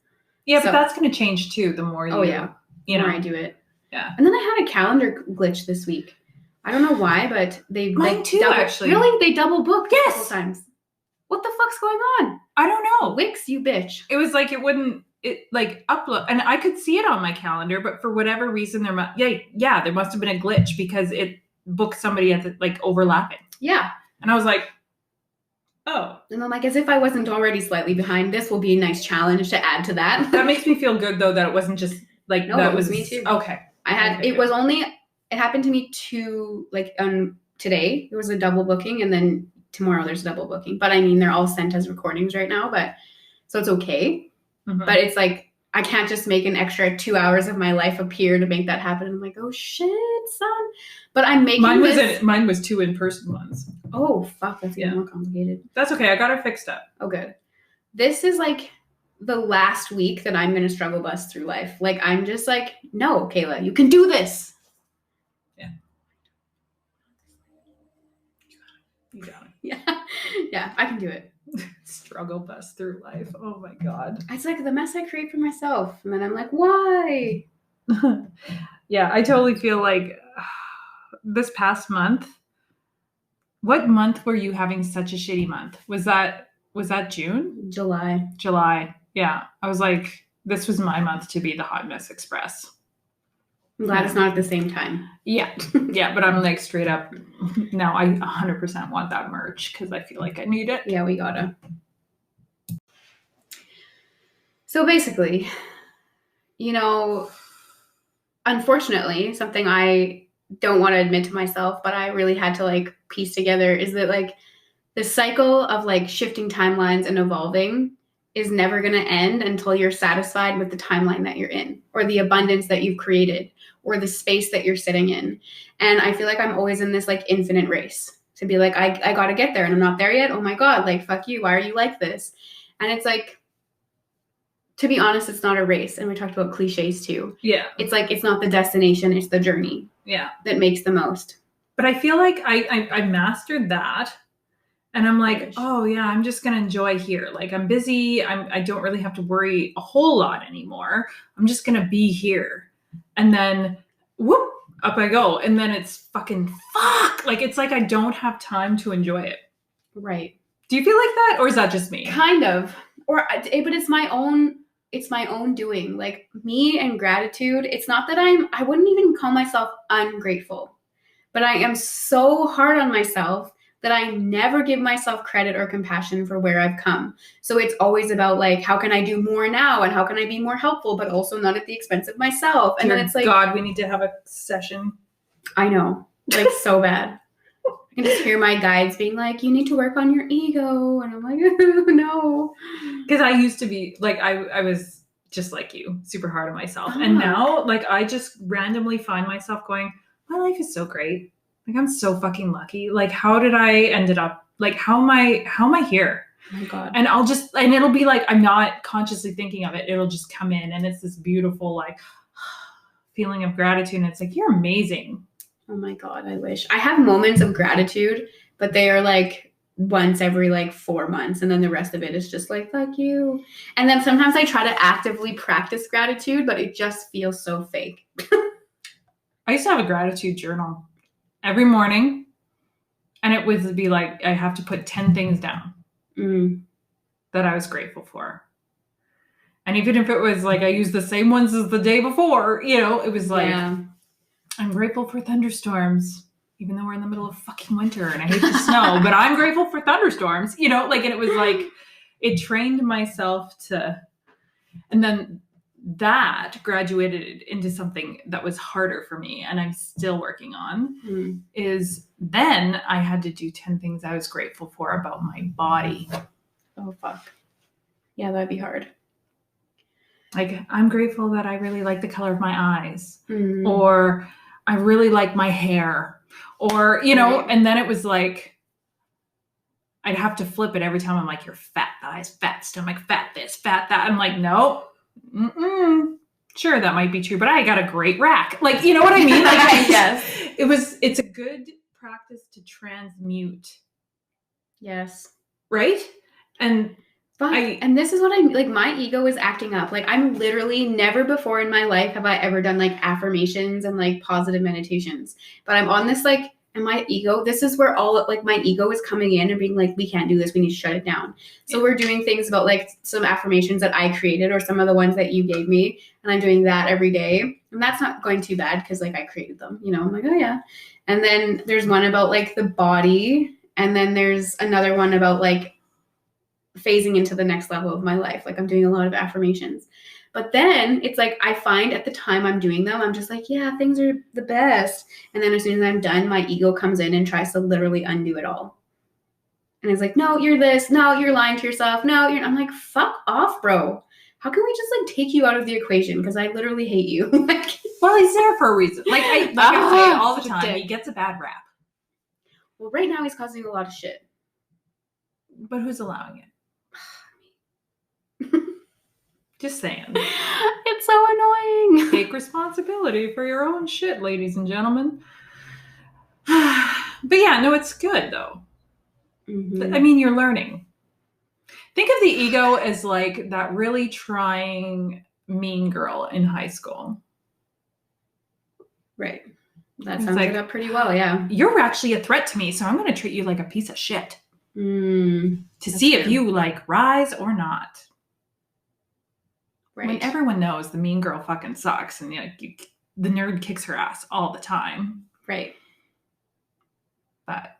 Yeah, but that's going to change too the more you, the more I do it. Yeah. And then I had a calendar glitch this week. I don't know why, but they Mine too, actually. Really? They double booked yes. a couple times. What the fuck's going on? I don't know. Wix, you bitch. It was like it like upload, and I could see it on my calendar, but for whatever reason there must have been a glitch because it booked somebody at the, like overlapping. Yeah. And I was like, oh. And I'm like, as if I wasn't already slightly behind, this will be a nice challenge to add to that. That makes me feel good, though, that it wasn't just like, no, that was me too. Okay. It happened to me today. There was a double booking, and then tomorrow there's a double booking. But I mean, they're all sent as recordings right now, so it's okay. Mm-hmm. But it's like, I can't just make an extra 2 hours of my life appear to make that happen. I'm like, oh shit, son. But I'm making mine was 2 in-person ones. Oh, fuck. That's even more complicated. That's okay. I got it fixed up. Oh, good. This is like the last week that I'm going to struggle bus through life. Like, I'm just like, no, Kayla, you can do this. Yeah. You got it. Yeah. Yeah, I can do it. Struggle bus through life. Oh my God. It's like the mess I create for myself. And then I'm like, why? Yeah, I totally feel like this past month. What month were you having such a shitty month? Was that June? July. Yeah. I was like, this was my month to be the Hot Mess Express. I'm glad it's not at the same time. Yeah. Yeah, but I'm like straight up. Now I 100% want that merch because I feel like I need it. Yeah, we gotta. So basically, unfortunately, something I don't want to admit to myself, but I really had to like piece together is that like the cycle of like shifting timelines and evolving is never going to end until you're satisfied with the timeline that you're in, or the abundance that you've created, or the space that you're sitting in. And I feel like I'm always in this like infinite race to be like, I got to get there and I'm not there yet. Oh my God, like, fuck you. Why are you like this? And it's like, to be honest, it's not a race. And we talked about cliches too. Yeah. It's like, it's not the destination, it's the journey. Yeah. That makes the most. But I feel like I mastered that. And I'm like, oh yeah, I'm just going to enjoy here. Like I'm busy. I don't really have to worry a whole lot anymore. I'm just going to be here. And then whoop, up I go. And then it's fucking fuck. Like, it's like I don't have time to enjoy it. Right. Do you feel like that? Or is that just me? Kind of. But it's my own it's my own doing. Like me and gratitude, it's not that I wouldn't even call myself ungrateful, but I am so hard on myself that I never give myself credit or compassion for where I've come. So it's always about like, how can I do more now? And how can I be more helpful, but also not at the expense of myself? And then it's like, God, we need to have a session. I know, like so bad. I can just hear my guides being like, you need to work on your ego. And I'm like, no. Because I used to be like, I was just like you, super hard on myself. And now like, I just randomly find myself going, my life is so great. Like, I'm so fucking lucky. Like, how did I ended up, like, how am I here? Oh my God. And and it'll be like, I'm not consciously thinking of it. It'll just come in and it's this beautiful, like, feeling of gratitude. And it's like, you're amazing. Oh my God, I wish. I have moments of gratitude, but they are like once every like 4 months. And then the rest of it is just like, fuck you. And then sometimes I try to actively practice gratitude, but it just feels so fake. I used to have a gratitude journal every morning. And it would be like, I have to put 10 things down that I was grateful for. And even if it was like, I used the same ones as the day before, you know, it was like, I'm grateful for thunderstorms, even though we're in the middle of fucking winter and I hate the snow, but I'm grateful for thunderstorms, you know, like, and it was like, it trained myself to, and then that graduated into something that was harder for me and I'm still working on is then I had to do 10 things I was grateful for about my body. Oh, fuck. Yeah, that'd be hard. Like, I'm grateful that I really like the color of my eyes or I really like my hair or, you know, and then it was like, I'd have to flip it every time. I'm like, you're fat thighs, fat stomach, fat this, fat that. I'm like, no, sure, that might be true, but I got a great rack. Like, you know what I mean? Like, yes. It's a good practice to transmute. Yes. Right? And and this is what I like, my ego is acting up. Like, I'm literally never before in my life have I ever done like affirmations and like positive meditations. But I'm on this like, and my ego, this is where all like my ego is coming in and being like, we can't do this. We need to shut it down. So we're doing things about like some affirmations that I created or some of the ones that you gave me. And I'm doing that every day. And that's not going too bad because like I created them, you know, I'm like, oh yeah. And then there's one about like the body. And then there's another one about like phasing into the next level of my life. Like, I'm doing a lot of affirmations. But then it's like, I find at the time I'm doing them, I'm just like, yeah, things are the best. And then as soon as I'm done, my ego comes in and tries to literally undo it all. And it's like, no, you're this. No, you're lying to yourself. No, I'm like, fuck off, bro. How can we just like take you out of the equation? Because I literally hate you. Like, well, he's there for a reason. Like I say all the time, he gets a bad rap. Well, right now he's causing a lot of shit. But who's allowing it? Just saying. It's so annoying. Take responsibility for your own shit, ladies and gentlemen. But yeah, no, it's good though. I mean, you're learning. Think of the ego as like that really trying mean girl in high school. Right. That sounds like up pretty well, yeah. You're actually a threat to me, so I'm going to treat you like a piece of shit. To see if you like rise or not. Right. When everyone knows the mean girl fucking sucks and like the nerd kicks her ass all the time. Right. But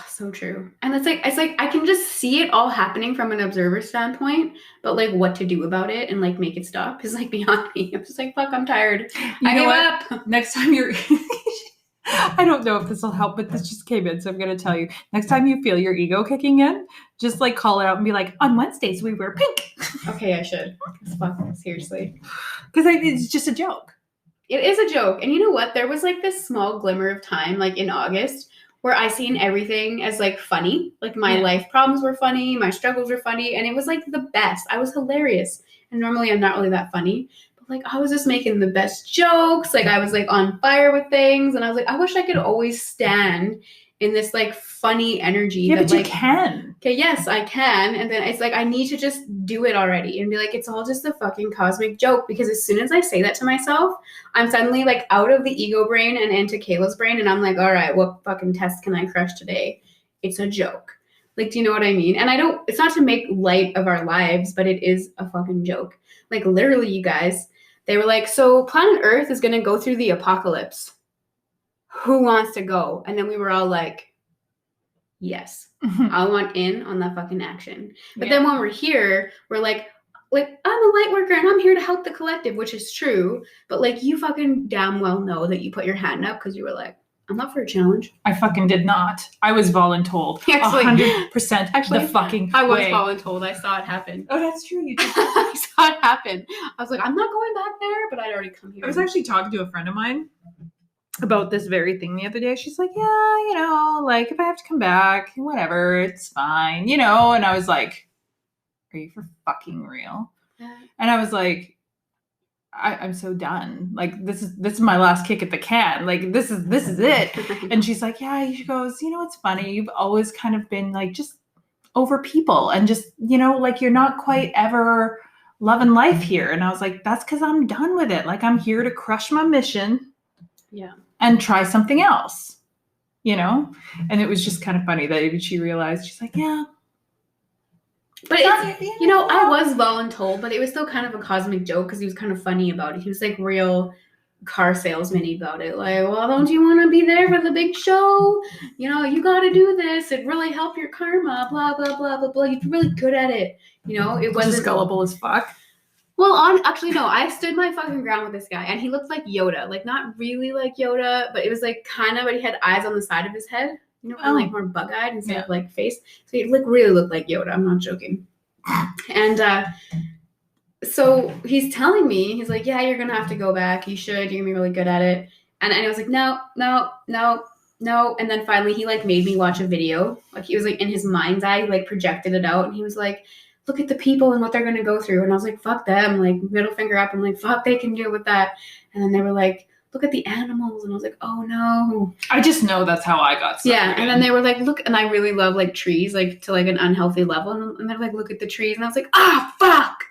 so true. And it's like I can just see it all happening from an observer standpoint, but like what to do about it and like make it stop is like beyond me. I'm just like, fuck, I'm tired. I give up. Next time you're I don't know if this will help, but this just came in, so I'm going to tell you. Next time you feel your ego kicking in, just like call it out and be like, on Wednesdays we wear pink. Okay, I should. Fuck, seriously. Because it's just a joke. It is a joke. And you know what? There was like this small glimmer of time, like in August, where I seen everything as like funny. Like my life problems were funny, my struggles were funny, and it was like the best. I was hilarious. And normally I'm not really that funny. Like, I was just making the best jokes. Like, I was, like, on fire with things. And I was like, I wish I could always stand in this, like, funny energy. Yeah, that, but like, you can. Okay, yes, I can. And then it's like, I need to just do it already. And be like, it's all just a fucking cosmic joke. Because as soon as I say that to myself, I'm suddenly, like, out of the ego brain and into Kayla's brain. And I'm like, all right, what fucking test can I crush today? It's a joke. Like, do you know what I mean? And it's not to make light of our lives, but it is a fucking joke. Like, literally, you guys, they were like, so planet Earth is going to go through the apocalypse. Who wants to go? And then we were all like, yes, I want in on that fucking action. But then when we're here, we're like, I'm a light worker and I'm here to help the collective, which is true. But like, you fucking damn well know that you put your hand up because you were like, I'm up for a challenge. I fucking did not. I was voluntold. Actually, 100% actually, the fucking I was way. voluntold. I saw it happen. Oh, that's true. You did. I saw it happen. I was like, I'm not going back there, but I'd already come here. I was actually talking to a friend of mine about this very thing the other day. She's like, yeah, you know, like if I have to come back, whatever, it's fine, you know. And I was like, are you for fucking real? Yeah. And I was like, I'm so done. Like this is my last kick at the can. Like this is it. And she's like, yeah. She goes, you know, it's funny. You've always kind of been like just over people and just, you know, like you're not quite ever loving life here. And I was like, that's because I'm done with it. Like I'm here to crush my mission. Yeah. And try something else, you know? And it was just kind of funny that she realized, she's like, yeah. But it's, you know, I was voluntold, but it was still kind of a cosmic joke because he was kind of funny about it. He was like real car salesman about it. Like, well, don't you want to be there for the big show? You know, you got to do this. It really help your karma, blah, blah, blah, blah, blah. You're really good at it. You know, it wasn't just gullible as fuck. Well, actually, no, I stood my fucking ground with this guy, and he looked like Yoda. Like, not really like Yoda, but it was like kind of, but he had eyes on the side of his head. You know, kind of like more bug-eyed instead of like face. So he really looked like Yoda. I'm not joking. And so he's telling me, he's like, yeah, you're going to have to go back. You should. You're going to be really good at it. And I was like, no. And then finally he like made me watch a video. Like he was like in his mind's eye, he like projected it out. And he was like, look at the people and what they're going to go through. And I was like, fuck them. Like middle finger up. I'm like, fuck, they can deal with that. And then they were like, look at the animals. And I was like, oh no. I just know that's how I got started. Yeah. And then they were like, look, and I really love like trees, like to like an unhealthy level. And they're like, look at the trees. And I was like, ah, fuck.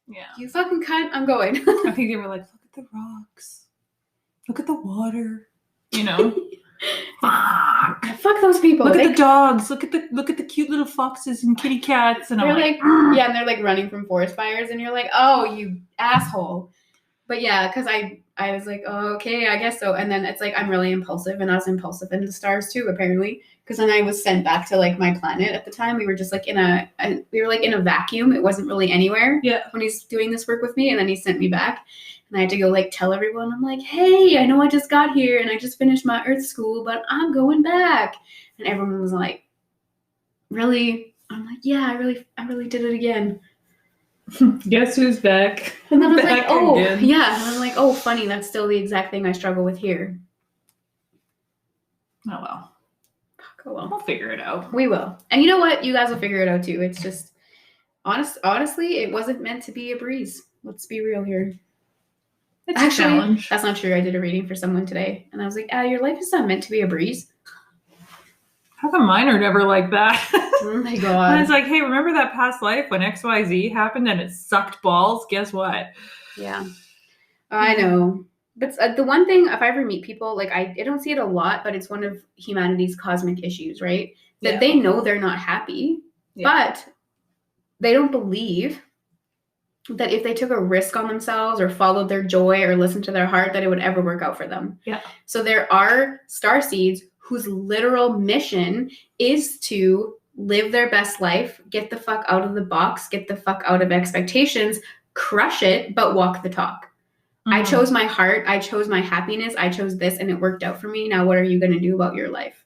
Yeah. You fucking cunt. I'm going. I think they were like, look at the rocks. Look at the water. You know? Fuck those people. Look at the dogs. Look at the cute little foxes and kitty cats. And they're I'm like, yeah, and they're like running from forest fires, and you're like, oh, you asshole. But yeah, because I was like, oh, okay, I guess so. And then it's like I'm really impulsive, and I was impulsive in the stars too, apparently. Because then I was sent back to like my planet at the time. We were just like in a vacuum. It wasn't really anywhere. Yeah. When he's doing this work with me, and then he sent me back. And I had to go like tell everyone, I'm like, hey, I know I just got here and I just finished my Earth school, but I'm going back. And everyone was like, really? I'm like, yeah, I really did it again. Guess who's back? And then I was like, oh, again. yeah. And I'm like, oh, funny. That's still the exact thing I struggle with here. Oh, well. Oh, well. We'll figure it out. We will. And you know what? You guys will figure it out too. It's just, honestly, it wasn't meant to be a breeze. Let's be real here. It's a challenge. That's not true. I did a reading for someone today, and I was like, your life is not meant to be a breeze. How come mine are never like that? Oh my God. And it's like, hey, remember that past life when XYZ happened and it sucked balls? Guess what? Yeah. I know. But the one thing, if I ever meet people, like I don't see it a lot, but it's one of humanity's cosmic issues, right? That they know they're not happy, but they don't believe that if they took a risk on themselves or followed their joy or listened to their heart, that it would ever work out for them. Yeah. So there are starseeds whose literal mission is to live their best life, get the fuck out of the box, get the fuck out of expectations, crush it, but walk the talk. Mm-hmm. I chose my heart. I chose my happiness. I chose this and it worked out for me. Now what are you going to do about your life?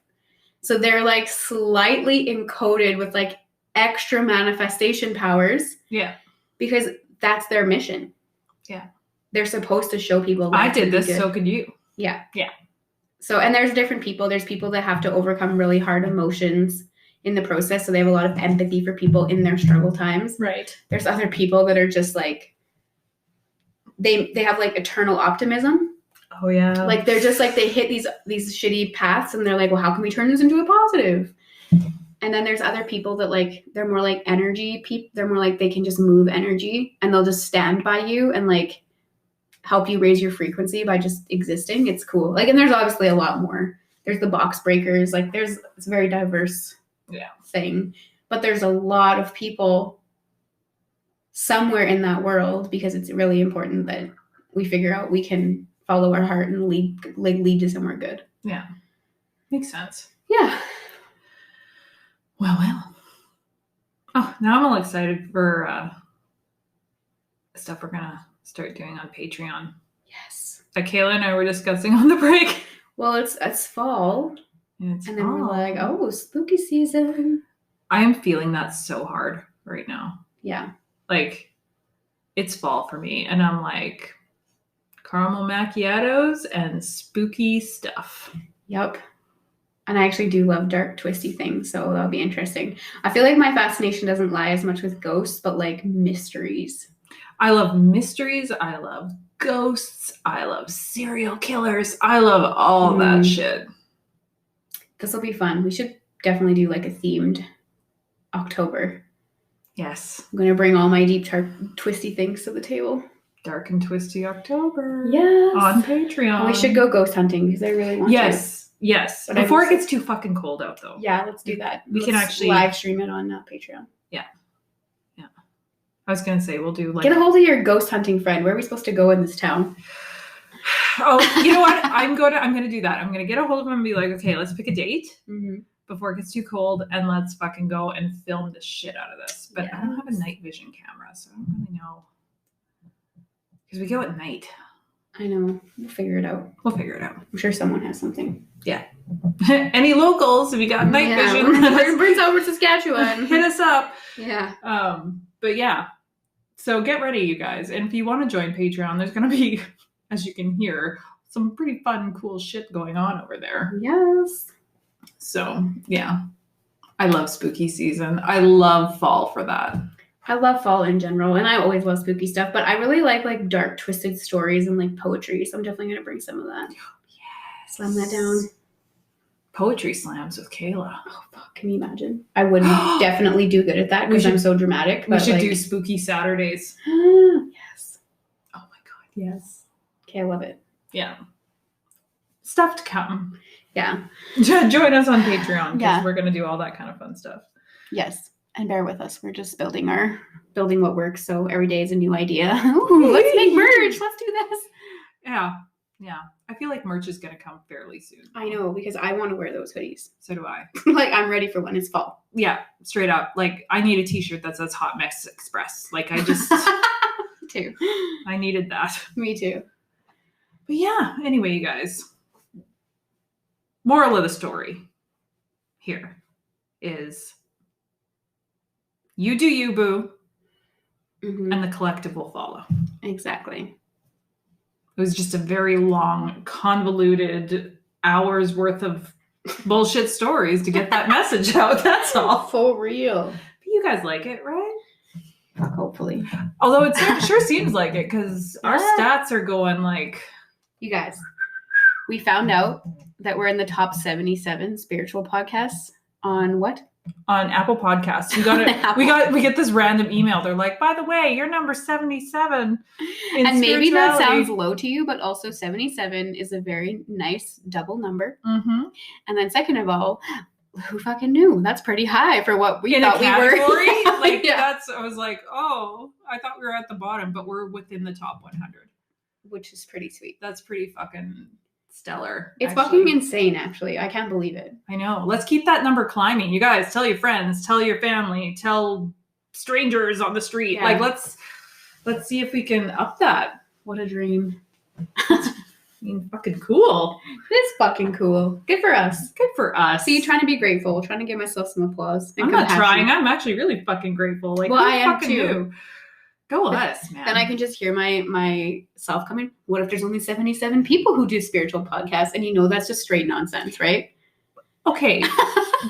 So they're like slightly encoded with like extra manifestation powers. Yeah. Because that's their mission. Yeah. They're supposed to show people. I did this, so could you. Yeah. Yeah. So, and there's different people. There's people that have to overcome really hard emotions in the process. So they have a lot of empathy for people in their struggle times. Right. There's other people that are just like, they have like eternal optimism. Oh yeah. Like they're just like, they hit these shitty paths and they're like, well, how can we turn this into a positive? And then there's other people that like, they're more like energy people. They're more like, they can just move energy and they'll just stand by you and like help you raise your frequency by just existing. It's cool. Like, and there's obviously a lot more. There's the box breakers. Like it's very diverse. thing. But there's a lot of people somewhere in that world, because it's really important that we figure out we can follow our heart and lead to somewhere good. Yeah. Makes sense. Yeah. Well. Oh, now I'm all excited for stuff we're going to start doing on Patreon. Yes. That Kayla and I were discussing on the break. Well, it's fall. And then we're like, oh, spooky season. I am feeling that so hard right now. Yeah. Like, it's fall for me. And I'm like, caramel macchiatos and spooky stuff. Yep. And I actually do love dark, twisty things, so that'll be interesting. I feel like my fascination doesn't lie as much with ghosts, but like mysteries. I love mysteries. I love ghosts. I love serial killers. I love all that shit. This will be fun. We should definitely do like a themed October. Yes. I'm going to bring all my deep, dark, twisty things to the table. Dark and Twisty October. Yes. On Patreon. And we should go ghost hunting because I really want to. Yes. But before it gets too fucking cold out, though. Yeah, let's do that. We can actually live stream it on Patreon. Yeah. I was going to say, we'll do like... Get a hold of your ghost hunting friend. Where are we supposed to go in this town? Oh, you know what? I'm going to do that. I'm going to get a hold of him and be like, okay, let's pick a date before it gets too cold and let's fucking go and film the shit out of this. But I don't have a night vision camera, so I don't really know. Because we go at night. I know. We'll figure it out. I'm sure someone has something. Yeah. Any locals, if you got night vision. Prince Albert, Saskatchewan. Hit us up. Yeah. But yeah. So get ready, you guys. And if you want to join Patreon, there's going to be, as you can hear, some pretty fun, cool shit going on over there. Yes. So, yeah. I love spooky season. I love fall for that. I love fall in general, and I always love spooky stuff, but I really like dark, twisted stories and like poetry, so I'm definitely going to bring some of that. Yes. Slam that down. Poetry slams with Kayla. Oh, fuck. Can you imagine? I would definitely do good at that because I'm so dramatic. We should do spooky Saturdays. Yes. Oh my God. Yes. Okay, I love it. Yeah. Stuff to come. Yeah. Join us on Patreon because we're going to do all that kind of fun stuff. Yes. And bear with us. We're just building what works. So every day is a new idea. Ooh, let's make merch. Let's do this. Yeah. I feel like merch is going to come fairly soon. I know, because I want to wear those hoodies. So do I. Like, I'm ready for when it's fall. Yeah, straight up. Like, I need a t-shirt that says Hot Mess Express. Like, I just... Me too. I needed that. Me too. But yeah, anyway, you guys. Moral of the story here is you do you, boo, and the collective will follow. Exactly. It was just a very long, convoluted hours worth of bullshit stories to get that message out. That's all. For real. But you guys like it, right? Hopefully. Although it sure seems like it because our stats are going like... You guys, we found out that we're in the top 77 spiritual podcasts on what? On Apple Podcasts. We get this random email. They're like, by the way, you're number 77 in and maybe that sounds low to you, but also 77 is a very nice double number. Mm-hmm. And then second of all, who fucking knew? That's pretty high for what we thought we were. Like, I was like, oh, I thought we were at the bottom, but we're within the top 100. Which is pretty sweet. That's pretty fucking stellar. It's fucking insane, actually. I can't believe it. I know. Let's keep that number climbing. You guys, tell your friends, tell your family, tell strangers on the street. Yeah. Like, let's see if we can up that. What a dream. Fucking cool. It's fucking cool. Good for us. Good for us. See, trying to be grateful. Trying to give myself some applause. I'm not trying. I'm actually really fucking grateful. Like, well, I am too. Knew? Go us, man. Then I can just hear myself coming. What if there's only 77 people who do spiritual podcasts? And that's just straight nonsense, right? Okay.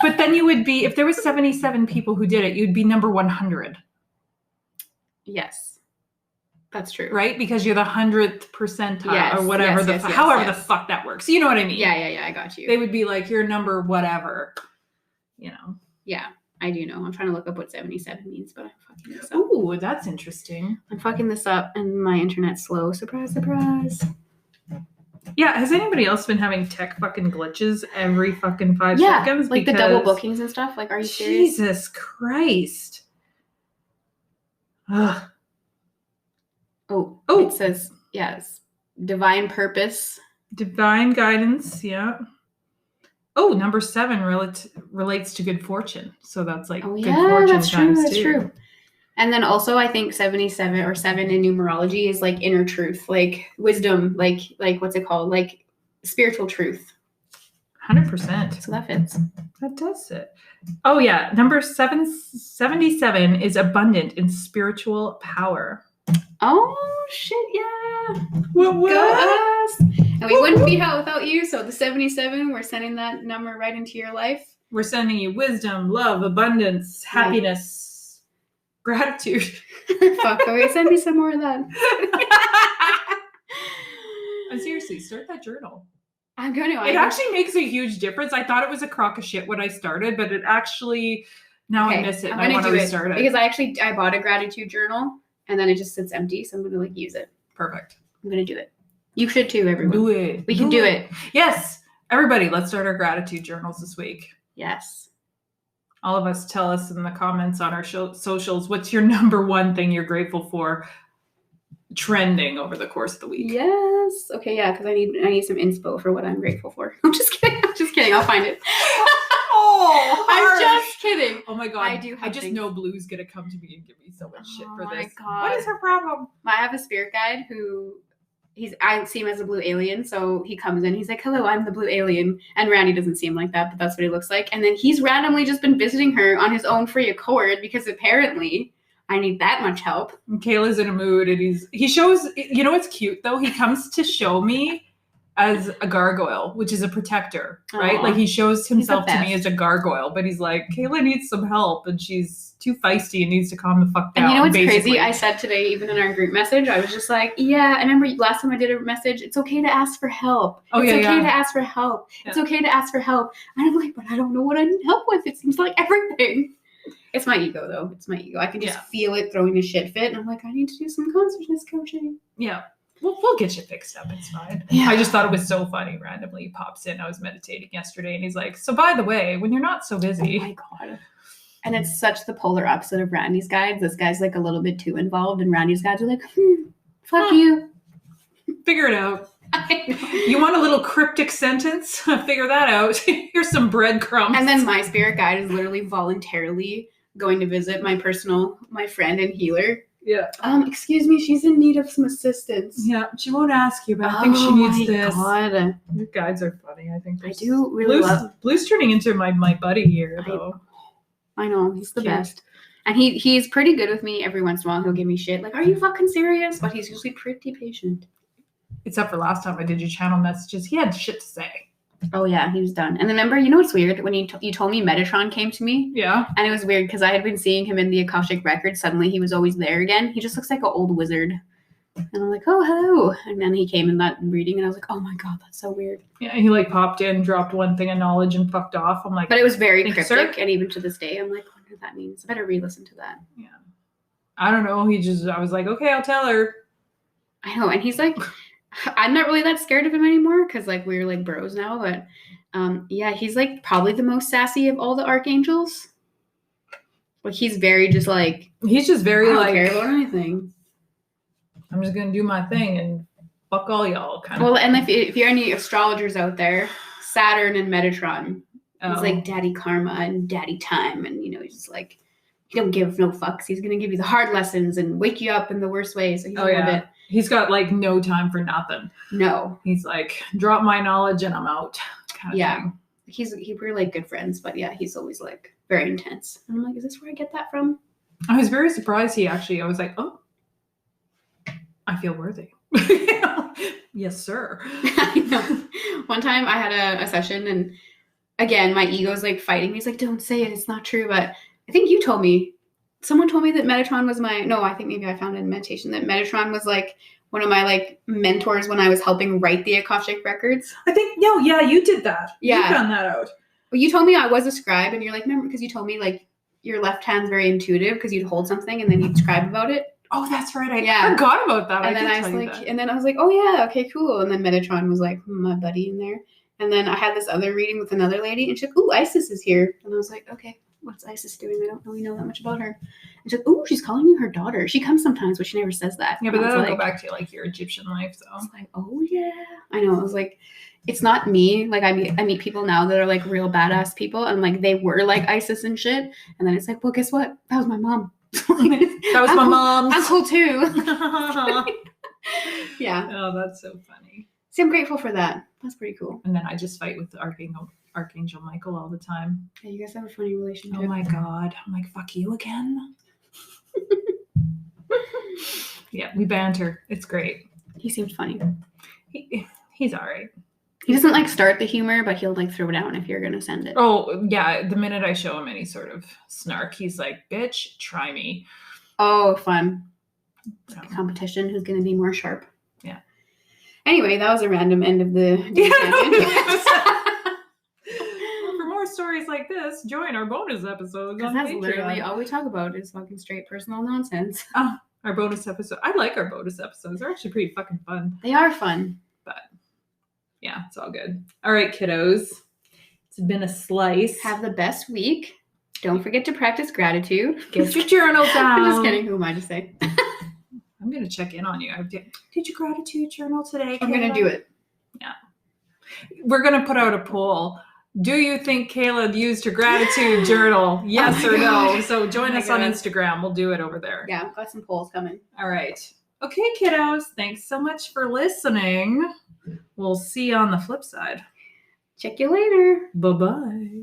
But then you would be, if there was 77 people who did it, you'd be number 100. Yes. That's true. Right? Because you're the 100th percentile or whatever, however the fuck that works. You know what I mean? Yeah, I got you. They would be like, you're number whatever, Yeah. I do know. I'm trying to look up what 77 means, but I'm fucking this up. Ooh, that's interesting. I'm fucking this up and my internet's slow. Surprise, surprise. Yeah, has anybody else been having tech fucking glitches every fucking 5 Yeah, seconds? like the double bookings and stuff. Like, are you serious? Jesus Christ. Ugh. Oh, Oh. it says, yes, divine purpose. Divine guidance, yeah. Oh, number 7 relates to good fortune. So that's like Oh, good yeah, fortune that's true. times That's 2. true. And then also, I think 77 or 7 in numerology is like inner truth, like wisdom, like what's it called? Like spiritual truth. 100%. So that fits. That does it. Oh, yeah. Number 77 is abundant in spiritual power. Oh, shit, yeah. What? Go us. And we wouldn't be out without you. So the 77, we're sending that number right into your life. We're sending you wisdom, love, abundance, happiness, gratitude. Fuck, okay, send me some more of that. Seriously, start that journal. I'm going to. It actually makes a huge difference. I thought it was a crock of shit when I started, but it actually, now I miss it and I want to restart it. Because I bought a gratitude journal and then it just sits empty. So I'm going to like use it. Perfect. I'm going to do it. You should too, everyone. Do it. We can do it. Yes. Everybody, let's start our gratitude journals this week. Yes. All of us, tell us in the comments on our socials, what's your number one thing you're grateful for trending over the course of the week? Yes. Okay, yeah, because I need some inspo for what I'm grateful for. I'm just kidding. I'll find it. Oh, I'm just kidding. Oh my God. I just things. know Blue's going to come to me and give me so much shit for this. God. What is her problem? I have a spirit guide who I see him as a blue alien. So he comes in, he's like, hello, I'm the blue alien. And Randy doesn't seem like that, but that's what he looks like. And then he's randomly just been visiting her on his own free accord because apparently I need that much help. And Kayla's in a mood and he shows, you know what's cute though? He comes to show me as a gargoyle, which is a protector, right? Aww. Like he shows himself to me as a gargoyle, but he's like, Kayla needs some help and she's too feisty and needs to calm the fuck down. And you know what's basically crazy? I said today, even in our group message, I was just like, yeah, I remember last time I did a message, it's okay to ask for help. It's okay to ask for help. It's okay to ask for help. And I'm like, but I don't know what I need help with. It seems like everything. It's my ego, though. It's my ego. I can just feel it throwing a shit fit. And I'm like, I need to do some consciousness coaching. Yeah. We'll get you fixed up. It's fine. Yeah. I just thought it was so funny. Randomly he pops in. I was meditating yesterday and he's like, so by the way, when you're not so busy. Oh my God. And it's such the polar opposite of Randy's guides. This guy's like a little bit too involved and Randy's guides are like, fuck you. Figure it out. You want a little cryptic sentence? Figure that out. Here's some breadcrumbs. And then my spirit guide is literally voluntarily going to visit my friend and healer. Yeah. Excuse me, she's in need of some assistance. Yeah, she won't ask you, but I think she needs this. God. Your guides are funny. I think I do really love Blue's turning into my buddy here, though. I know, he's the best. And he's pretty good with me. Every once in a while he'll give me shit like, are you fucking serious? But he's usually pretty patient. Except for last time I did your channel messages, he had shit to say. Oh yeah, he was done. And remember, you know what's weird? When you told me Metatron came to me? Yeah. And it was weird because I had been seeing him in the Akashic Records. Suddenly he was always there again. He just looks like an old wizard. And I'm like, oh, hello. And then he came in that reading and I was like, oh my God, that's so weird. Yeah, he like popped in, dropped one thing of knowledge and fucked off. I'm like, but it was very cryptic. And even to this day, I'm like, I wonder what that means. I better re-listen to that. Yeah. I don't know. I was like, okay, I'll tell her. I know. And he's like, I'm not really that scared of him anymore because like we're like bros now. But yeah, he's like probably the most sassy of all the archangels. Like he's very just like, he's just very I don't like, care about anything. I'm just gonna do my thing and fuck all y'all kind of. Well, and if you're any astrologers out there, Saturn and Metatron, he's like daddy karma and daddy time, and you know he's just like he don't give no fucks. He's gonna give you the hard lessons and wake you up in the worst way. So he's a little bit. He's got like no time for nothing. No, he's like drop my knowledge and I'm out. Kind of thing. We're like good friends, but yeah, he's always like very intense. And I'm like, is this where I get that from? I was very surprised. I was like, oh. I feel worthy. Yes, sir. I know. One time I had a session and again, my ego's like fighting me. He's like, don't say it. It's not true. But I think someone told me that Metatron was I think maybe I found it in meditation that Metatron was like one of my like mentors when I was helping write the Akashic Records. I think, you did that. Yeah. You found that out. Well, you told me I was a scribe and you're like, remember, because you told me like your left hand's very intuitive because you'd hold something and then you'd scribe about it. Oh, that's right. Yeah. I forgot about that. And then I was like, oh yeah, okay, cool. And then Metatron was like, my buddy in there. And then I had this other reading with another lady, and she's like, ooh, Isis is here. And I was like, okay, what's Isis doing? I don't really know that much about her. And she's like, ooh, she's calling you her daughter. She comes sometimes, but she never says that. Yeah, but that'll that'll go back to like your Egyptian life, though. I was like, oh yeah. I know. I was like, it's not me. Like I meet people now that are like real badass people, and like they were like Isis and shit. And then it's like, well, guess what? That was my mom. That was my mom's. I'm cool too. Yeah. Oh, that's so funny. See, I'm grateful for that. That's pretty cool. And then I just fight with Archangel Michael all the time. Yeah, you guys have a funny relationship. Oh my God. I'm like, fuck you again. Yeah, we banter. It's great. He seems funny. He's all right. He doesn't like start the humor, but he'll like throw down if you're gonna send it. Oh yeah, the minute I show him any sort of snark, he's like, bitch, try me. Oh, fun. So. Like a competition, who's gonna be more sharp. Yeah. Anyway, that was a random end of the Well, for more stories like this, join our bonus episodes on that's Patreon. literally all we talk about is fucking straight personal nonsense. Oh, our bonus episode. I like our bonus episodes. They're actually pretty fucking fun. They are fun. But yeah, it's all good. All right, kiddos. It's been a slice. Have the best week. Don't forget to practice gratitude. Get your journal down. I'm just kidding. Who am I to say? I'm going to check in on you. Did you gratitude journal today? I'm going to do it. Yeah. We're going to put out a poll. Do you think Kayla used her gratitude journal? Yes or no? So join us on Instagram. We'll do it over there. Yeah, I've got some polls coming. All right. Okay, kiddos. Thanks so much for listening. We'll see you on the flip side. Check you later. Bye-bye.